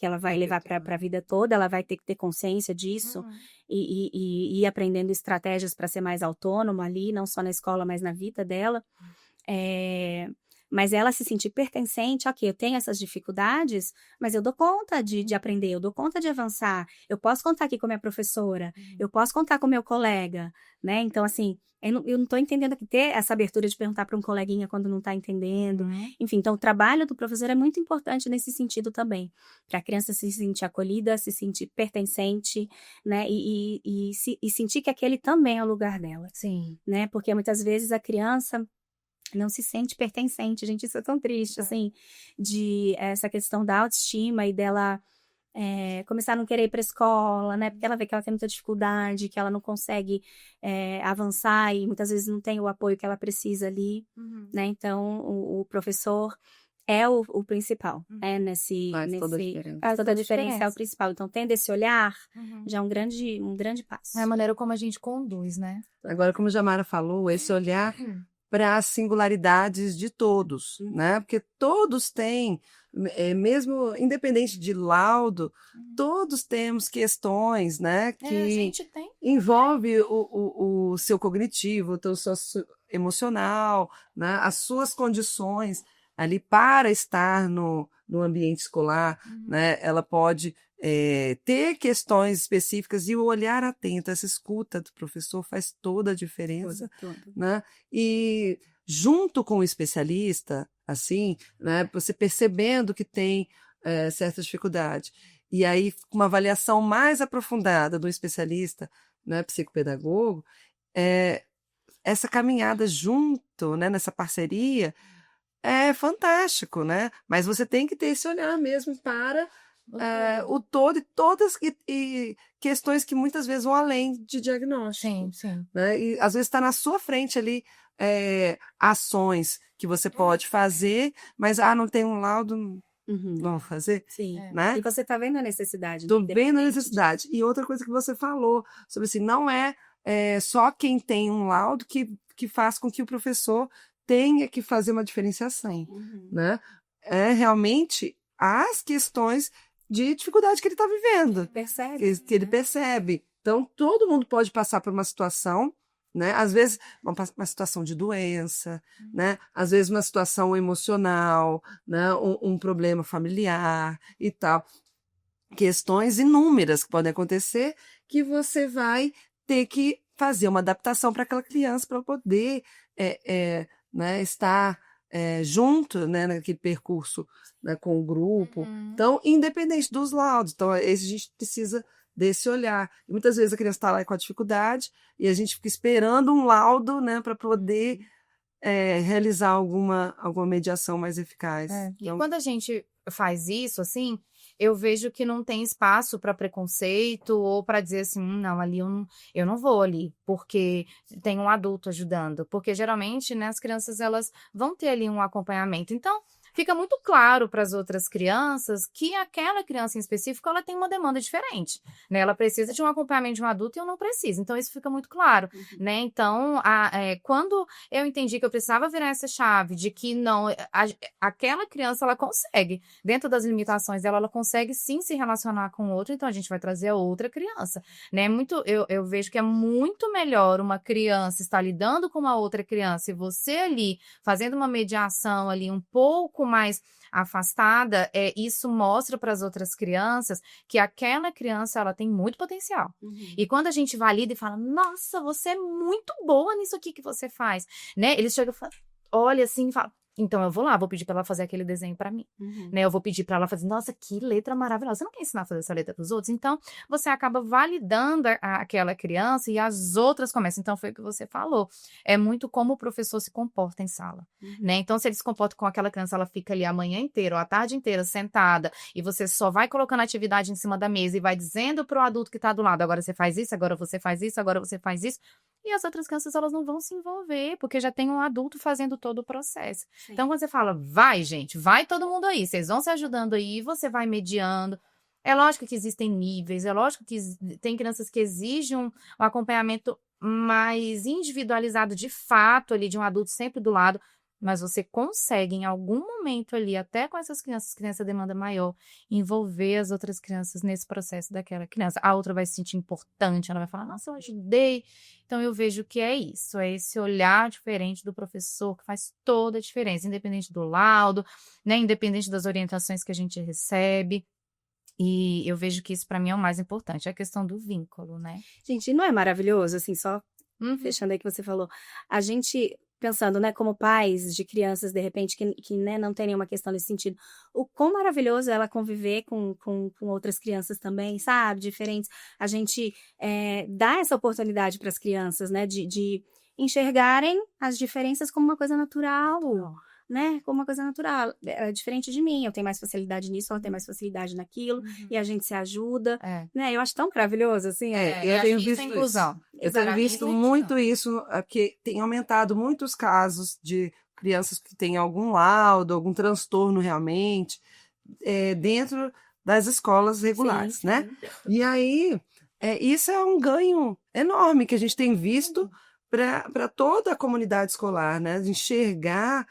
ela vai levar para a vida toda, ela vai ter que ter consciência disso e ir aprendendo estratégias para ser mais autônoma ali, não só na escola, mas na vida dela. Mas ela se sentir pertencente, ok, eu tenho essas dificuldades, mas eu dou conta de aprender, eu dou conta de avançar, eu posso contar aqui com a minha professora, eu posso contar com o meu colega, né? Então, assim, eu não estou entendendo aqui, ter essa abertura de perguntar para um coleguinha quando não está entendendo. Enfim, então o trabalho do professor é muito importante nesse sentido também, para a criança se sentir acolhida, se sentir pertencente, né? E sentir que aquele também é o lugar dela.
Sim.
Né? Porque muitas vezes a criança não se sente pertencente, gente, isso é tão triste, assim, de essa questão da autoestima e dela começar a não querer ir para a escola, né, porque ela vê que ela tem muita dificuldade, que ela não consegue avançar e muitas vezes não tem o apoio que ela precisa ali, né, então o professor é o principal, né,
Faz
toda a diferença é o principal, então tendo esse olhar, já é um grande passo.
É a maneira como a gente conduz, né?
Agora, como a Jamara falou, esse olhar para as singularidades de todos, né? Porque todos têm, mesmo independente de laudo, todos temos questões, né? Que
a gente tem.
Envolve o seu cognitivo, o seu emocional, né? As suas condições. ali para estar no ambiente escolar, né? Ela pode ter questões específicas e o olhar atento, essa escuta do professor faz toda a diferença, né? E junto com o especialista, assim, né? Você percebendo que tem certa dificuldade. E aí, uma avaliação mais aprofundada do especialista, né, psicopedagogo, essa caminhada junto, né, nessa parceria, é fantástico, né? Mas você tem que ter esse olhar mesmo para o todo e todas e questões que muitas vezes vão além de diagnóstico.
Sim, sim.
Né? E às vezes está na sua frente ali ações que você pode fazer, mas não tem um laudo, vamos fazer?
Sim.
Né?
E você está vendo a necessidade.
Estou vendo a necessidade. E outra coisa que você falou sobre assim, não é só quem tem um laudo que faz com que o professor tenha que fazer uma diferenciação, né? É realmente as questões de dificuldade que ele está vivendo.
Percebe.
Que ele percebe. Então, todo mundo pode passar por uma situação, né? Às vezes, uma situação de doença, né? Às vezes, uma situação emocional, né? Um problema familiar e tal. Questões inúmeras que podem acontecer que você vai ter que fazer uma adaptação para aquela criança para poder né, estar junto, né, naquele percurso, né, com o grupo. Então, independente dos laudos. Então, a gente precisa desse olhar. E muitas vezes a criança está lá com a dificuldade e a gente fica esperando um laudo, né, para poder realizar alguma mediação mais eficaz.
Então, e quando a gente faz isso, assim, eu vejo que não tem espaço para preconceito ou para dizer assim, não, ali eu não vou ali, porque tem um adulto ajudando. Porque geralmente, né, as crianças elas vão ter ali um acompanhamento. Então, fica muito claro para as outras crianças que aquela criança em específico ela tem uma demanda diferente, né? Ela precisa de um acompanhamento de um adulto e eu não preciso. Então, isso fica muito claro, né? Então, quando eu entendi que eu precisava virar essa chave de que não, aquela criança, ela consegue, dentro das limitações dela, ela consegue sim se relacionar com o outro, então a gente vai trazer a outra criança, né? Eu vejo que é muito melhor uma criança estar lidando com uma outra criança e você ali, fazendo uma mediação ali um pouco mais afastada, isso mostra para as outras crianças que aquela criança ela tem muito potencial. E quando a gente valida e fala, nossa, você é muito boa nisso aqui que você faz, né? Eles chegam e falam, olha assim e falam, então eu vou lá, vou pedir para ela fazer aquele desenho para mim, né? Eu vou pedir para ela fazer, nossa, que letra maravilhosa. Você não quer ensinar a fazer essa letra para os outros? Então, você acaba validando aquela criança e as outras começam. Então, foi o que você falou. É muito como o professor se comporta em sala, né? Então, se ele se comporta com aquela criança, ela fica ali a manhã inteira ou a tarde inteira sentada e você só vai colocando atividade em cima da mesa e vai dizendo para o adulto que está do lado, agora você faz isso, agora você faz isso, agora você faz isso. E as outras crianças, elas não vão se envolver, porque já tem um adulto fazendo todo o processo. Sim. Então, quando você fala, vai, gente, vai todo mundo aí, vocês vão se ajudando aí, você vai mediando. É lógico que existem níveis, é lógico que tem crianças que exigem um acompanhamento mais individualizado de fato ali, de um adulto sempre do lado, mas você consegue em algum momento ali, até com essas crianças, criança demanda maior, envolver as outras crianças nesse processo daquela criança. A outra vai se sentir importante, ela vai falar, nossa, eu ajudei. Então, eu vejo que é isso, é esse olhar diferente do professor que faz toda a diferença, independente do laudo, né, independente das orientações que a gente recebe. E eu vejo que isso, para mim, é o mais importante, é a questão do vínculo, né?
Gente, não é maravilhoso, assim, só fechando aí que você falou, a gente... pensando, né, como pais de crianças, de repente, que né, não tem nenhuma questão nesse sentido, o quão maravilhoso é ela conviver com outras crianças também, sabe, diferentes, a gente dá essa oportunidade para as crianças, né, de enxergarem as diferenças como uma coisa natural, né, como uma coisa natural, diferente de mim, eu tenho mais facilidade nisso, ela tem mais facilidade naquilo, e a gente se ajuda, né, eu acho tão maravilhoso, assim.
Eu tenho visto inclusão. Eu tenho visto muito isso, porque tem aumentado muitos casos de crianças que têm algum laudo, algum transtorno realmente, dentro das escolas regulares, sim, né? Sim. E aí, isso é um ganho enorme que a gente tem visto para toda a comunidade escolar, né? De enxergar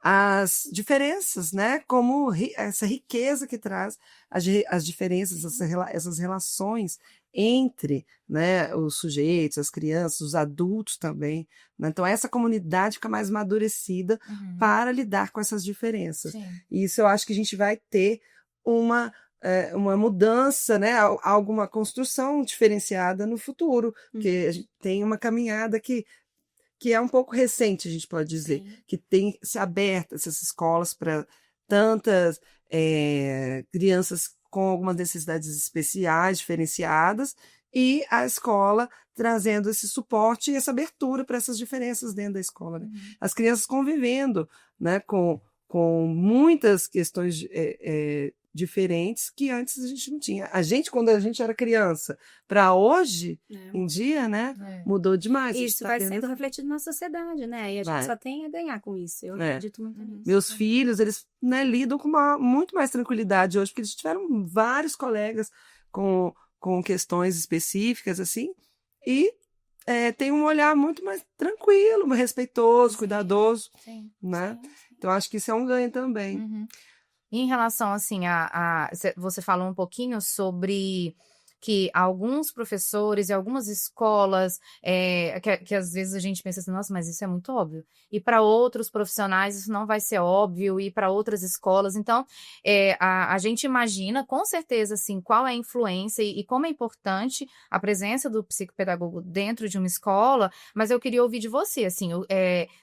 as diferenças, né? Como essa riqueza que traz as diferenças, essas relações entre, né, os sujeitos, as crianças, os adultos também, né? Então essa comunidade fica mais amadurecida para lidar com essas diferenças.
Sim.
E isso eu acho que a gente vai ter uma mudança, né, alguma construção diferenciada no futuro, porque a gente tem uma caminhada que é um pouco recente, a gente pode dizer, que tem se aberto essas escolas para tantas crianças com algumas necessidades especiais, diferenciadas, e a escola trazendo esse suporte e essa abertura para essas diferenças dentro da escola. Né? As crianças convivendo, né, com muitas questões diferentes que antes a gente não tinha. A gente, quando a gente era criança, para hoje, em dia, né, mudou demais.
Isso vai sendo refletido na sociedade, né? E a gente só tem a ganhar com isso. Eu acredito muito nisso.
Meus filhos, eles, né, lidam com muito mais tranquilidade hoje, porque eles tiveram vários colegas com questões específicas, assim, e tem um olhar muito mais tranquilo, mais respeitoso, cuidadoso, né? Então, acho que isso é um ganho também.
Em relação, assim, você falou um pouquinho sobre que alguns professores e algumas escolas, que às vezes a gente pensa assim, nossa, mas isso é muito óbvio. E para outros profissionais isso não vai ser óbvio, e para outras escolas. Então, a gente imagina, com certeza, assim, qual é a influência e como é importante a presença do psicopedagogo dentro de uma escola, mas eu queria ouvir de você, assim,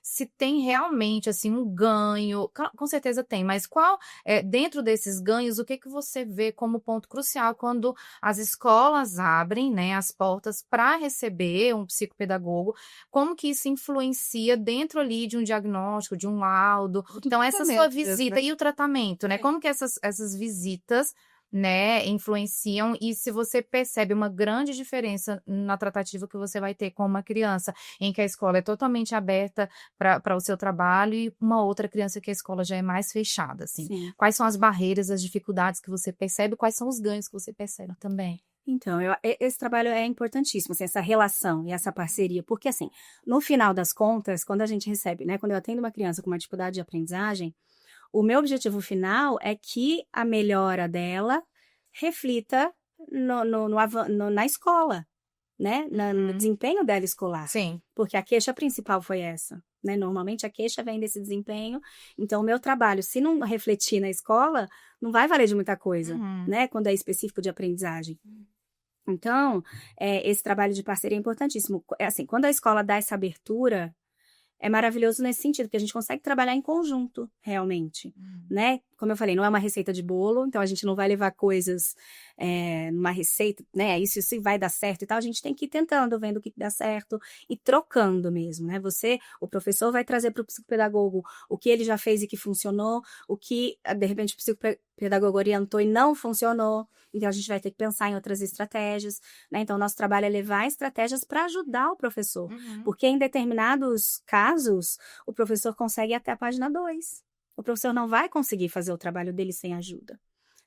se tem realmente, assim, um ganho, com certeza tem, mas qual, dentro desses ganhos, o que você vê como ponto crucial quando as escolas abrem, né, as portas para receber um psicopedagogo, como que isso influencia dentro ali de um diagnóstico, de um laudo? Então, essa sua visita e o tratamento, né? Como que essas visitas, né, influenciam, e se você percebe uma grande diferença na tratativa que você vai ter com uma criança em que a escola é totalmente aberta para o seu trabalho e uma outra criança que a escola já é mais fechada, assim.
Sim.
Quais são as barreiras, as dificuldades que você percebe, quais são os ganhos que você percebe também?
Então, esse trabalho é importantíssimo, assim, essa relação e essa parceria, porque, assim, no final das contas, quando a gente recebe, né, quando eu atendo uma criança com uma dificuldade de aprendizagem, o meu objetivo final é que a melhora dela reflita na escola, né, no desempenho dela escolar.
Sim.
Porque a queixa principal foi essa, né, normalmente a queixa vem desse desempenho, então o meu trabalho, se não refletir na escola, não vai valer de muita coisa, né, quando é específico de aprendizagem. Então, esse trabalho de parceria é importantíssimo. Assim, quando a escola dá essa abertura, é maravilhoso nesse sentido, porque a gente consegue trabalhar em conjunto, realmente, né? Como eu falei, não é uma receita de bolo, então a gente não vai levar coisas numa receita, né? Isso vai dar certo e tal. A gente tem que ir tentando, vendo o que dá certo e trocando mesmo, né? O professor vai trazer para o psicopedagogo o que ele já fez e que funcionou, o que, de repente, o psicopedagogo orientou e não funcionou. Então, a gente vai ter que pensar em outras estratégias, né? Então, o nosso trabalho é levar estratégias para ajudar o professor. Porque em determinados casos, o professor consegue ir até a página 2. O professor não vai conseguir fazer o trabalho dele sem ajuda,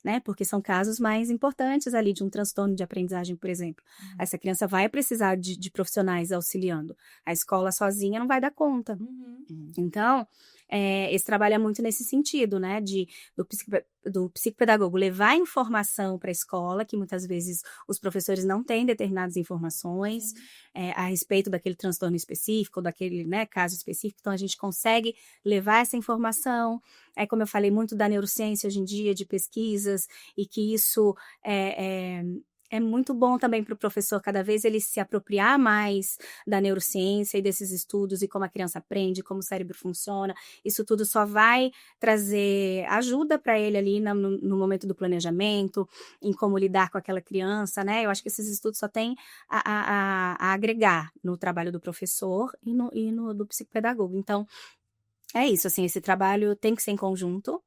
né? Porque são casos mais importantes ali de um transtorno de aprendizagem, por exemplo. Essa criança vai precisar de profissionais auxiliando. A escola sozinha não vai dar conta. Então, esse trabalho é muito nesse sentido, né? Do psicopedagogo levar informação para a escola, que muitas vezes os professores não têm determinadas informações a respeito daquele transtorno específico, daquele, né, caso específico. Então, a gente consegue levar essa informação. Como eu falei, muito da neurociência hoje em dia, de pesquisas, e que isso é muito bom também para o professor, cada vez ele se apropriar mais da neurociência e desses estudos, e como a criança aprende, como o cérebro funciona. Isso tudo só vai trazer ajuda para ele ali no momento do planejamento, em como lidar com aquela criança, né? Eu acho que esses estudos só têm a agregar no trabalho do professor e no do psicopedagogo. Então, é isso, assim, esse trabalho tem que ser em conjunto.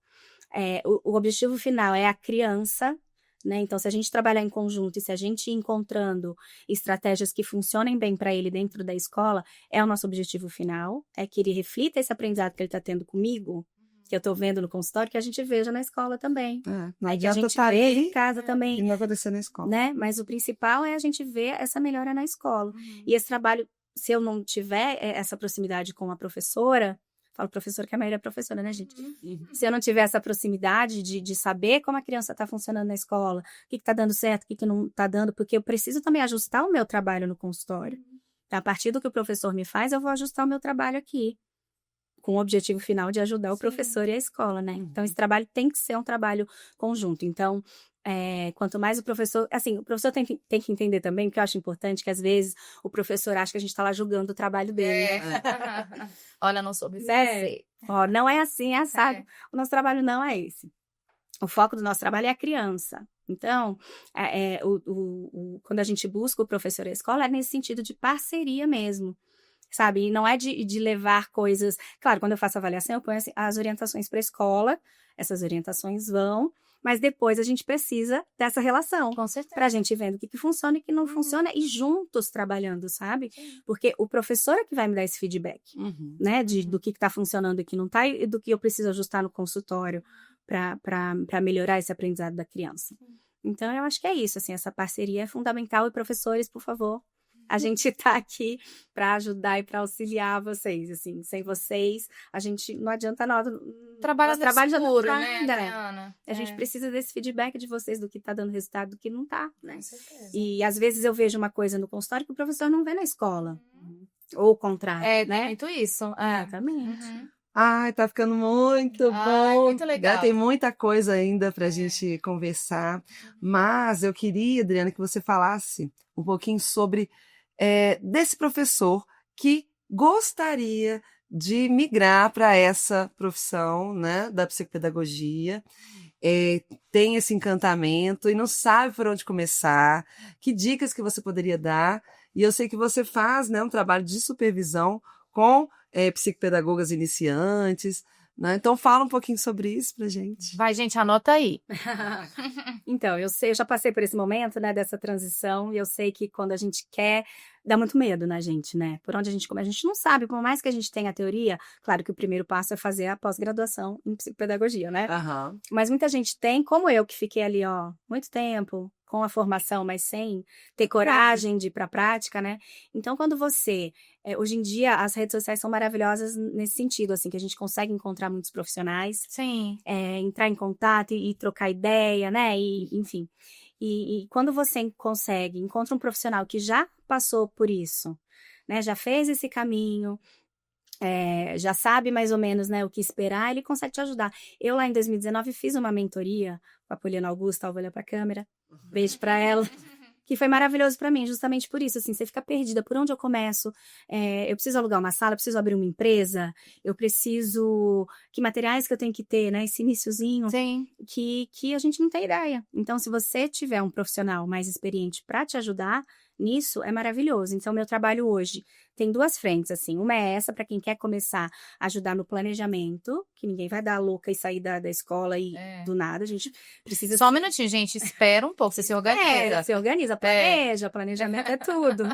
O objetivo final é a criança, né? Então, se a gente trabalhar em conjunto e se a gente ir encontrando estratégias que funcionem bem para ele dentro da escola, é o nosso objetivo final, é que ele reflita esse aprendizado que ele está tendo comigo, que eu estou vendo no consultório, que a gente veja na escola também.
Não
que a gente vê em casa também.
E não acontecer na escola.
Né? Mas o principal é a gente ver essa melhora na escola. E esse trabalho, se eu não tiver essa proximidade com a professora, Falo professor, que a maioria é professora, né, gente? Se eu não tiver essa proximidade de saber como a criança está funcionando na escola, o que está dando certo, o que não está dando, porque eu preciso também ajustar o meu trabalho no consultório. Então, a partir do que o professor me faz, eu vou ajustar o meu trabalho aqui, com o objetivo final de ajudar o professor e a escola, né? Então, esse trabalho tem que ser um trabalho conjunto. Então, quanto mais o professor... Assim, o professor tem que entender também, que eu acho importante, que às vezes o professor acha que a gente está lá julgando o trabalho dele.
Olha, não soube
né? Ó, não é assim, é assado. O nosso trabalho não é esse. O foco do nosso trabalho é a criança. Então, quando a gente busca o professor e a escola, é nesse sentido de parceria mesmo, sabe? E não é de levar coisas... Claro, quando eu faço avaliação, eu ponho as orientações para a escola, essas orientações vão, mas depois a gente precisa dessa relação.
Com certeza.
Pra gente vendo o que funciona e o que não funciona, e juntos trabalhando, sabe? Porque o professor é que vai me dar esse feedback, né? Do que tá funcionando e que não tá, e do que eu preciso ajustar no consultório para melhorar esse aprendizado da criança. Então, eu acho que é isso, assim, essa parceria é fundamental. E professores, por favor, a gente tá aqui para ajudar e para auxiliar vocês, assim. Sem vocês, a gente não adianta nada.
Trabalho
já não tá,
né, Ana?
A gente precisa desse feedback de vocês, do que tá dando resultado, do que não tá, né?
Com certeza.
E às vezes eu vejo uma coisa no consultório que o professor não vê na escola. Ou o contrário, né?
Muito isso.
Exatamente.
Ai, tá ficando muito bom.
Muito legal.
Tem muita coisa ainda pra gente conversar. Mas eu queria, Adriana, que você falasse um pouquinho sobre desse professor que gostaria de migrar para essa profissão, né, da psicopedagogia, tem esse encantamento e não sabe por onde começar. Que dicas que você poderia dar? E eu sei que você faz, né, um trabalho de supervisão com psicopedagogas iniciantes, né? Então fala um pouquinho sobre isso pra gente.
Vai, gente, anota aí.
Então, eu já passei por esse momento, né, dessa transição, e eu sei que quando a gente quer, dá muito medo na gente, né? Por onde a gente começa, a gente não sabe, por mais que a gente tenha a teoria, claro que o primeiro passo é fazer a pós-graduação em psicopedagogia, né? Mas muita gente tem, como eu, que fiquei ali, ó, muito tempo, com a formação, mas sem ter coragem de ir para a prática, né? Então, quando você... hoje em dia, as redes sociais são maravilhosas nesse sentido, assim, que a gente consegue encontrar muitos profissionais.
Sim.
Entrar em contato e trocar ideia, né? E, enfim. E quando você encontra um profissional que já passou por isso, né? Já fez esse caminho, já sabe mais ou menos, né, o que esperar, ele consegue te ajudar. Eu, lá em 2019, fiz uma mentoria com a Poliana Augusta, vou olhar para a câmera, beijo para ela, que foi maravilhoso para mim, justamente por isso, assim, você fica perdida, por onde eu começo? Eu preciso alugar uma sala, eu preciso abrir uma empresa, eu preciso... Que materiais que eu tenho que ter, né, esse iniciozinho,
Sim.
que a gente não tem ideia. Então, se você tiver um profissional mais experiente para te ajudar nisso, é maravilhoso. Então, meu trabalho hoje tem duas frentes, assim. Uma é essa, para quem quer começar a ajudar no planejamento, que ninguém vai dar louca e sair da escola e do nada, a gente precisa...
Só um minutinho, gente, espera um pouco, você se organiza.
Se organiza, planeja, planejamento é tudo.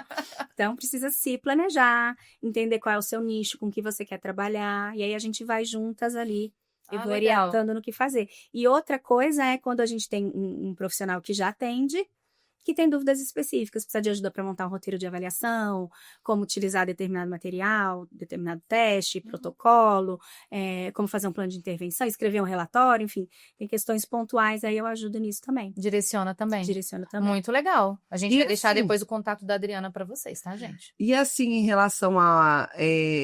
Então, precisa se planejar, entender qual é o seu nicho, com que você quer trabalhar, e aí a gente vai juntas ali, e vou orientando no que fazer. E outra coisa é quando a gente tem um profissional que já atende, que tem dúvidas específicas, precisa de ajuda para montar um roteiro de avaliação, como utilizar determinado material, determinado teste, protocolo, como fazer um plano de intervenção, escrever um relatório, enfim, tem questões pontuais, aí eu ajudo nisso também.
Direciona também.
Muito
legal. A gente vai deixar depois o contato da Adriana para vocês, tá, gente?
E assim, em relação a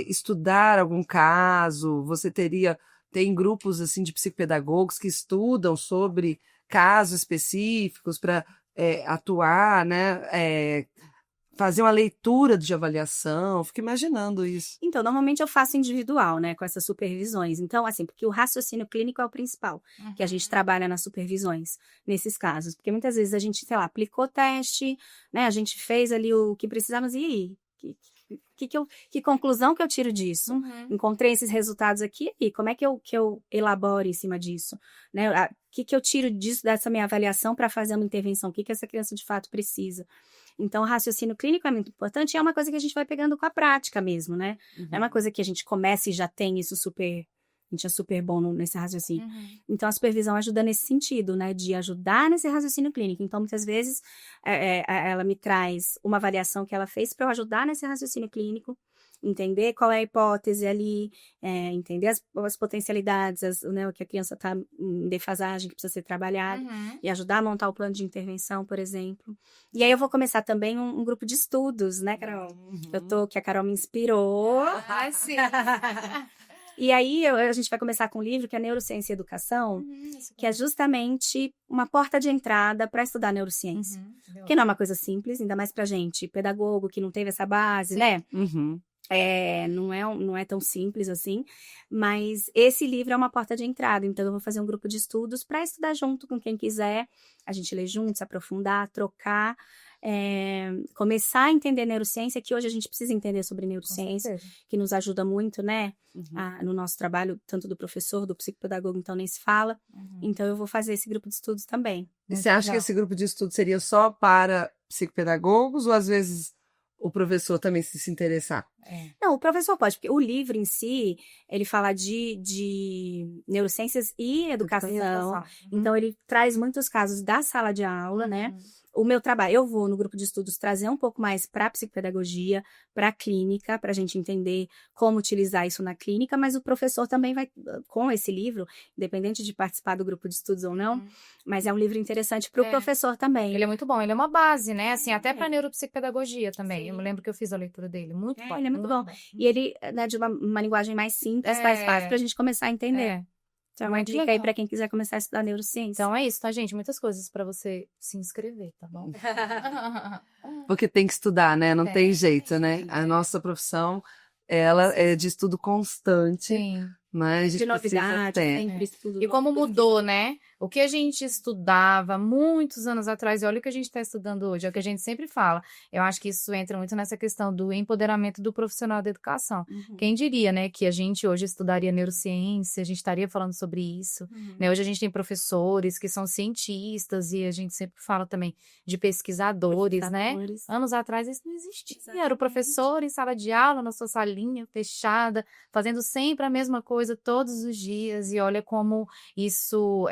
estudar algum caso, você tem grupos assim de psicopedagogos que estudam sobre casos específicos para atuar, né? Fazer uma leitura de avaliação, fico imaginando isso.
Então, normalmente eu faço individual, né, com essas supervisões. Então, assim, porque o raciocínio clínico é o principal, que a gente trabalha nas supervisões, nesses casos. Porque muitas vezes a gente, sei lá, aplicou teste, né, a gente fez ali o que precisávamos, e aí? Que conclusão que eu tiro disso? Encontrei esses resultados aqui, e como é que eu elaboro em cima disso? Né? O que eu tiro disso, dessa minha avaliação, para fazer uma intervenção? O que essa criança de fato precisa? Então, o raciocínio clínico é muito importante, e é uma coisa que a gente vai pegando com a prática mesmo, né? É uma coisa que a gente começa e já tem isso super... A gente é super bom nesse raciocínio. Então, a supervisão ajuda nesse sentido, né? De ajudar nesse raciocínio clínico. Então, muitas vezes, ela me traz uma avaliação que ela fez para eu ajudar nesse raciocínio clínico. entender qual é a hipótese ali, entender as potencialidades, né, o que a criança está em defasagem, que precisa ser trabalhado, e ajudar a montar o plano de intervenção, por exemplo. E aí eu vou começar também um grupo de estudos, né, Carol? Que a Carol me inspirou.
Ah, sim.
E aí a gente vai começar com um livro que é Neurociência e Educação, que é justamente uma porta de entrada para estudar neurociência. Que não é uma coisa simples, ainda mais pra gente, pedagogo que não teve essa base, né? Não é tão simples assim, mas esse livro é uma porta de entrada, então eu vou fazer um grupo de estudos para estudar junto com quem quiser, a gente lê junto, se aprofundar, trocar, começar a entender neurociência, que hoje a gente precisa entender sobre neurociência, que nos ajuda muito, né, no nosso trabalho, tanto do professor, do psicopedagogo, então nem se fala. Então eu vou fazer esse grupo de estudos também.
E você acha que esse grupo de estudos seria só para psicopedagogos ou às vezes o professor também se interessar?
Não, o professor pode, porque o livro em si, ele fala de neurociências e educação. Então, ele traz muitos casos da sala de aula, né? O meu trabalho, eu vou no grupo de estudos trazer um pouco mais para a psicopedagogia, para a clínica, para a gente entender como utilizar isso na clínica, mas o professor também vai, com esse livro, independente de participar do grupo de estudos ou não, mas é um livro interessante para o professor também.
Ele é muito bom, ele é uma base, né? Assim, até para neuropsicopedagogia também. Sim. Eu me lembro que eu fiz a leitura dele, muito bom.
Ele é muito bom. E ele, né, de uma linguagem mais simples, mais fácil para a gente começar a entender. Então, uma dica aí para quem quiser começar a estudar neurociência.
Então é isso, tá, gente? Muitas coisas para você se inscrever, tá bom?
Porque tem que estudar, né? Não tem jeito, né? A nossa profissão, ela é de estudo constante.
Sim.
Mas
de novidade, sempre estudo.
E como mudou, né? O que a gente estudava muitos anos atrás, e olha o que a gente está estudando hoje, é o que a gente sempre fala. Eu acho que isso entra muito nessa questão do empoderamento do profissional da educação. Quem diria, né, que a gente hoje estudaria neurociência, a gente estaria falando sobre isso. Né? Hoje a gente tem professores que são cientistas e a gente sempre fala também de pesquisadores, né? Anos atrás isso não existia. Exatamente. Era o professor em sala de aula, na sua salinha fechada, fazendo sempre a mesma coisa todos os dias, e olha como isso,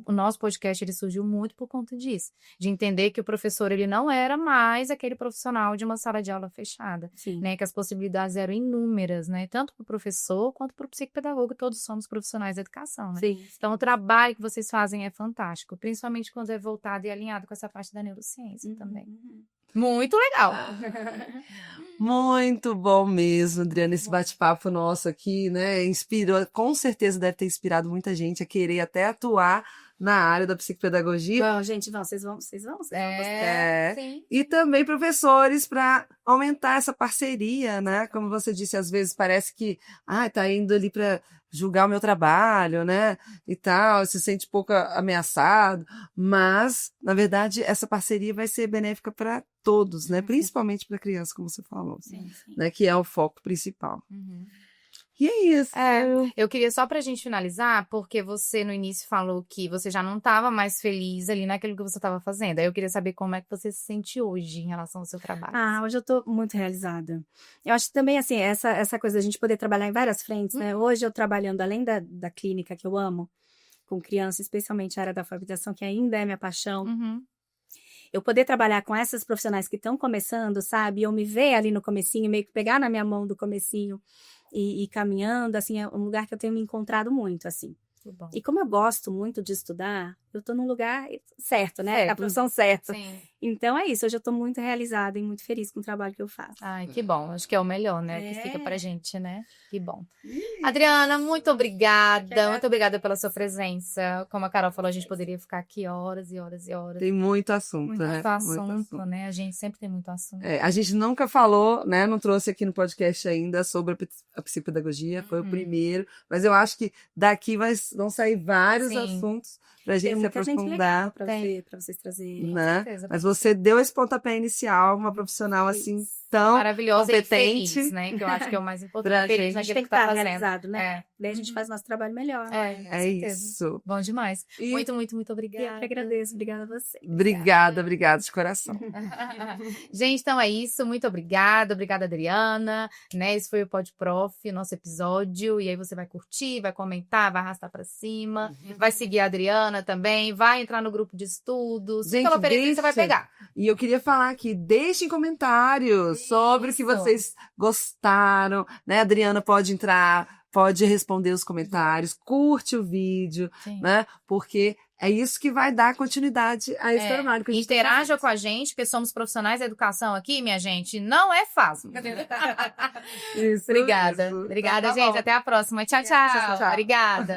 o nosso podcast ele surgiu muito por conta disso, de entender que o professor ele não era mais aquele profissional de uma sala de aula fechada, né, que as possibilidades eram inúmeras, né, tanto para o professor quanto para o psicopedagogo, todos somos profissionais da educação, né? Então o trabalho que vocês fazem é fantástico, principalmente quando é voltado e alinhado com essa parte da neurociência também. Muito legal.
Muito bom mesmo, Adriana, esse bate-papo nosso aqui, né, inspirou, com certeza deve ter inspirado muita gente a querer até atuar na área da psicopedagogia.
Bom, gente, vocês vão. Sim.
E também professores para aumentar essa parceria, né, como você disse, às vezes parece que, tá indo ali para julgar o meu trabalho, né, e tal, se sente pouco ameaçado, mas, na verdade, essa parceria vai ser benéfica para todos, né, principalmente para a criança, como você falou, né, que é o foco principal. E é isso.
Eu queria só pra gente finalizar, porque você no início falou que você já não estava mais feliz ali naquilo que você estava fazendo. Aí eu queria saber como é que você se sente hoje em relação ao seu trabalho.
Hoje eu tô muito realizada. Eu acho que também, assim, essa coisa da gente poder trabalhar em várias frentes, né? Hoje eu trabalhando, além da clínica que eu amo, com criança, especialmente a área da alfabetização, que ainda é minha paixão. Eu poder trabalhar com essas profissionais que estão começando, sabe? Eu me ver ali no comecinho, meio que pegar na minha mão do comecinho, e caminhando, assim, é um lugar que eu tenho me encontrado muito, assim.
Bom.
E como eu gosto muito de estudar, eu tô num lugar certo, né? A profissão certa.
Sim.
Então é isso, hoje eu tô muito realizada e muito feliz com o trabalho que eu faço.
Ai, que bom, acho que é o melhor, né? Que fica pra gente, né? Que bom. Adriana, muito obrigada pela sua presença. Como a Carol falou, a gente poderia ficar aqui horas e horas e horas.
Tem muito assunto, né?
Muito assunto, né? A gente sempre tem muito assunto.
A gente nunca falou, né? Não trouxe aqui no podcast ainda sobre a psicopedagogia, foi o primeiro, mas eu acho que daqui vão sair vários assuntos pra gente se aprofundar.
Pra vocês trazerem.
Né? Mas você deu esse pontapé inicial, uma profissional assim tão
maravilhosa
competente,
e feliz, né? Que eu acho que é o mais importante.
A
Feliz
gente tem que estar realizado, né? Daí a gente faz nosso trabalho melhor.
É isso.
Bom demais. Muito obrigada.
Eu que agradeço. Obrigada a você.
Obrigada de coração.
Gente, então é isso. Muito obrigada, Adriana. Né? Esse foi o Pod Prof, nosso episódio. E aí você vai curtir, vai comentar, vai arrastar pra cima, vai seguir a Adriana também, vai entrar no grupo de estudos.
Gente,
pela perícia você vai pegar.
E eu queria falar aqui, deixem comentários. sobre o que vocês gostaram, né? A Adriana pode entrar, pode responder os comentários, curte o vídeo, né? Porque é isso que vai dar continuidade a esse trabalho. Que a gente
interaja com a gente, porque somos profissionais da educação aqui, minha gente. Não é fácil.
Isso,
Obrigada.
isso.
Obrigada,
Tá
gente.
bom.
Até a próxima. Tchau, tchau.
Tchau.
Obrigada.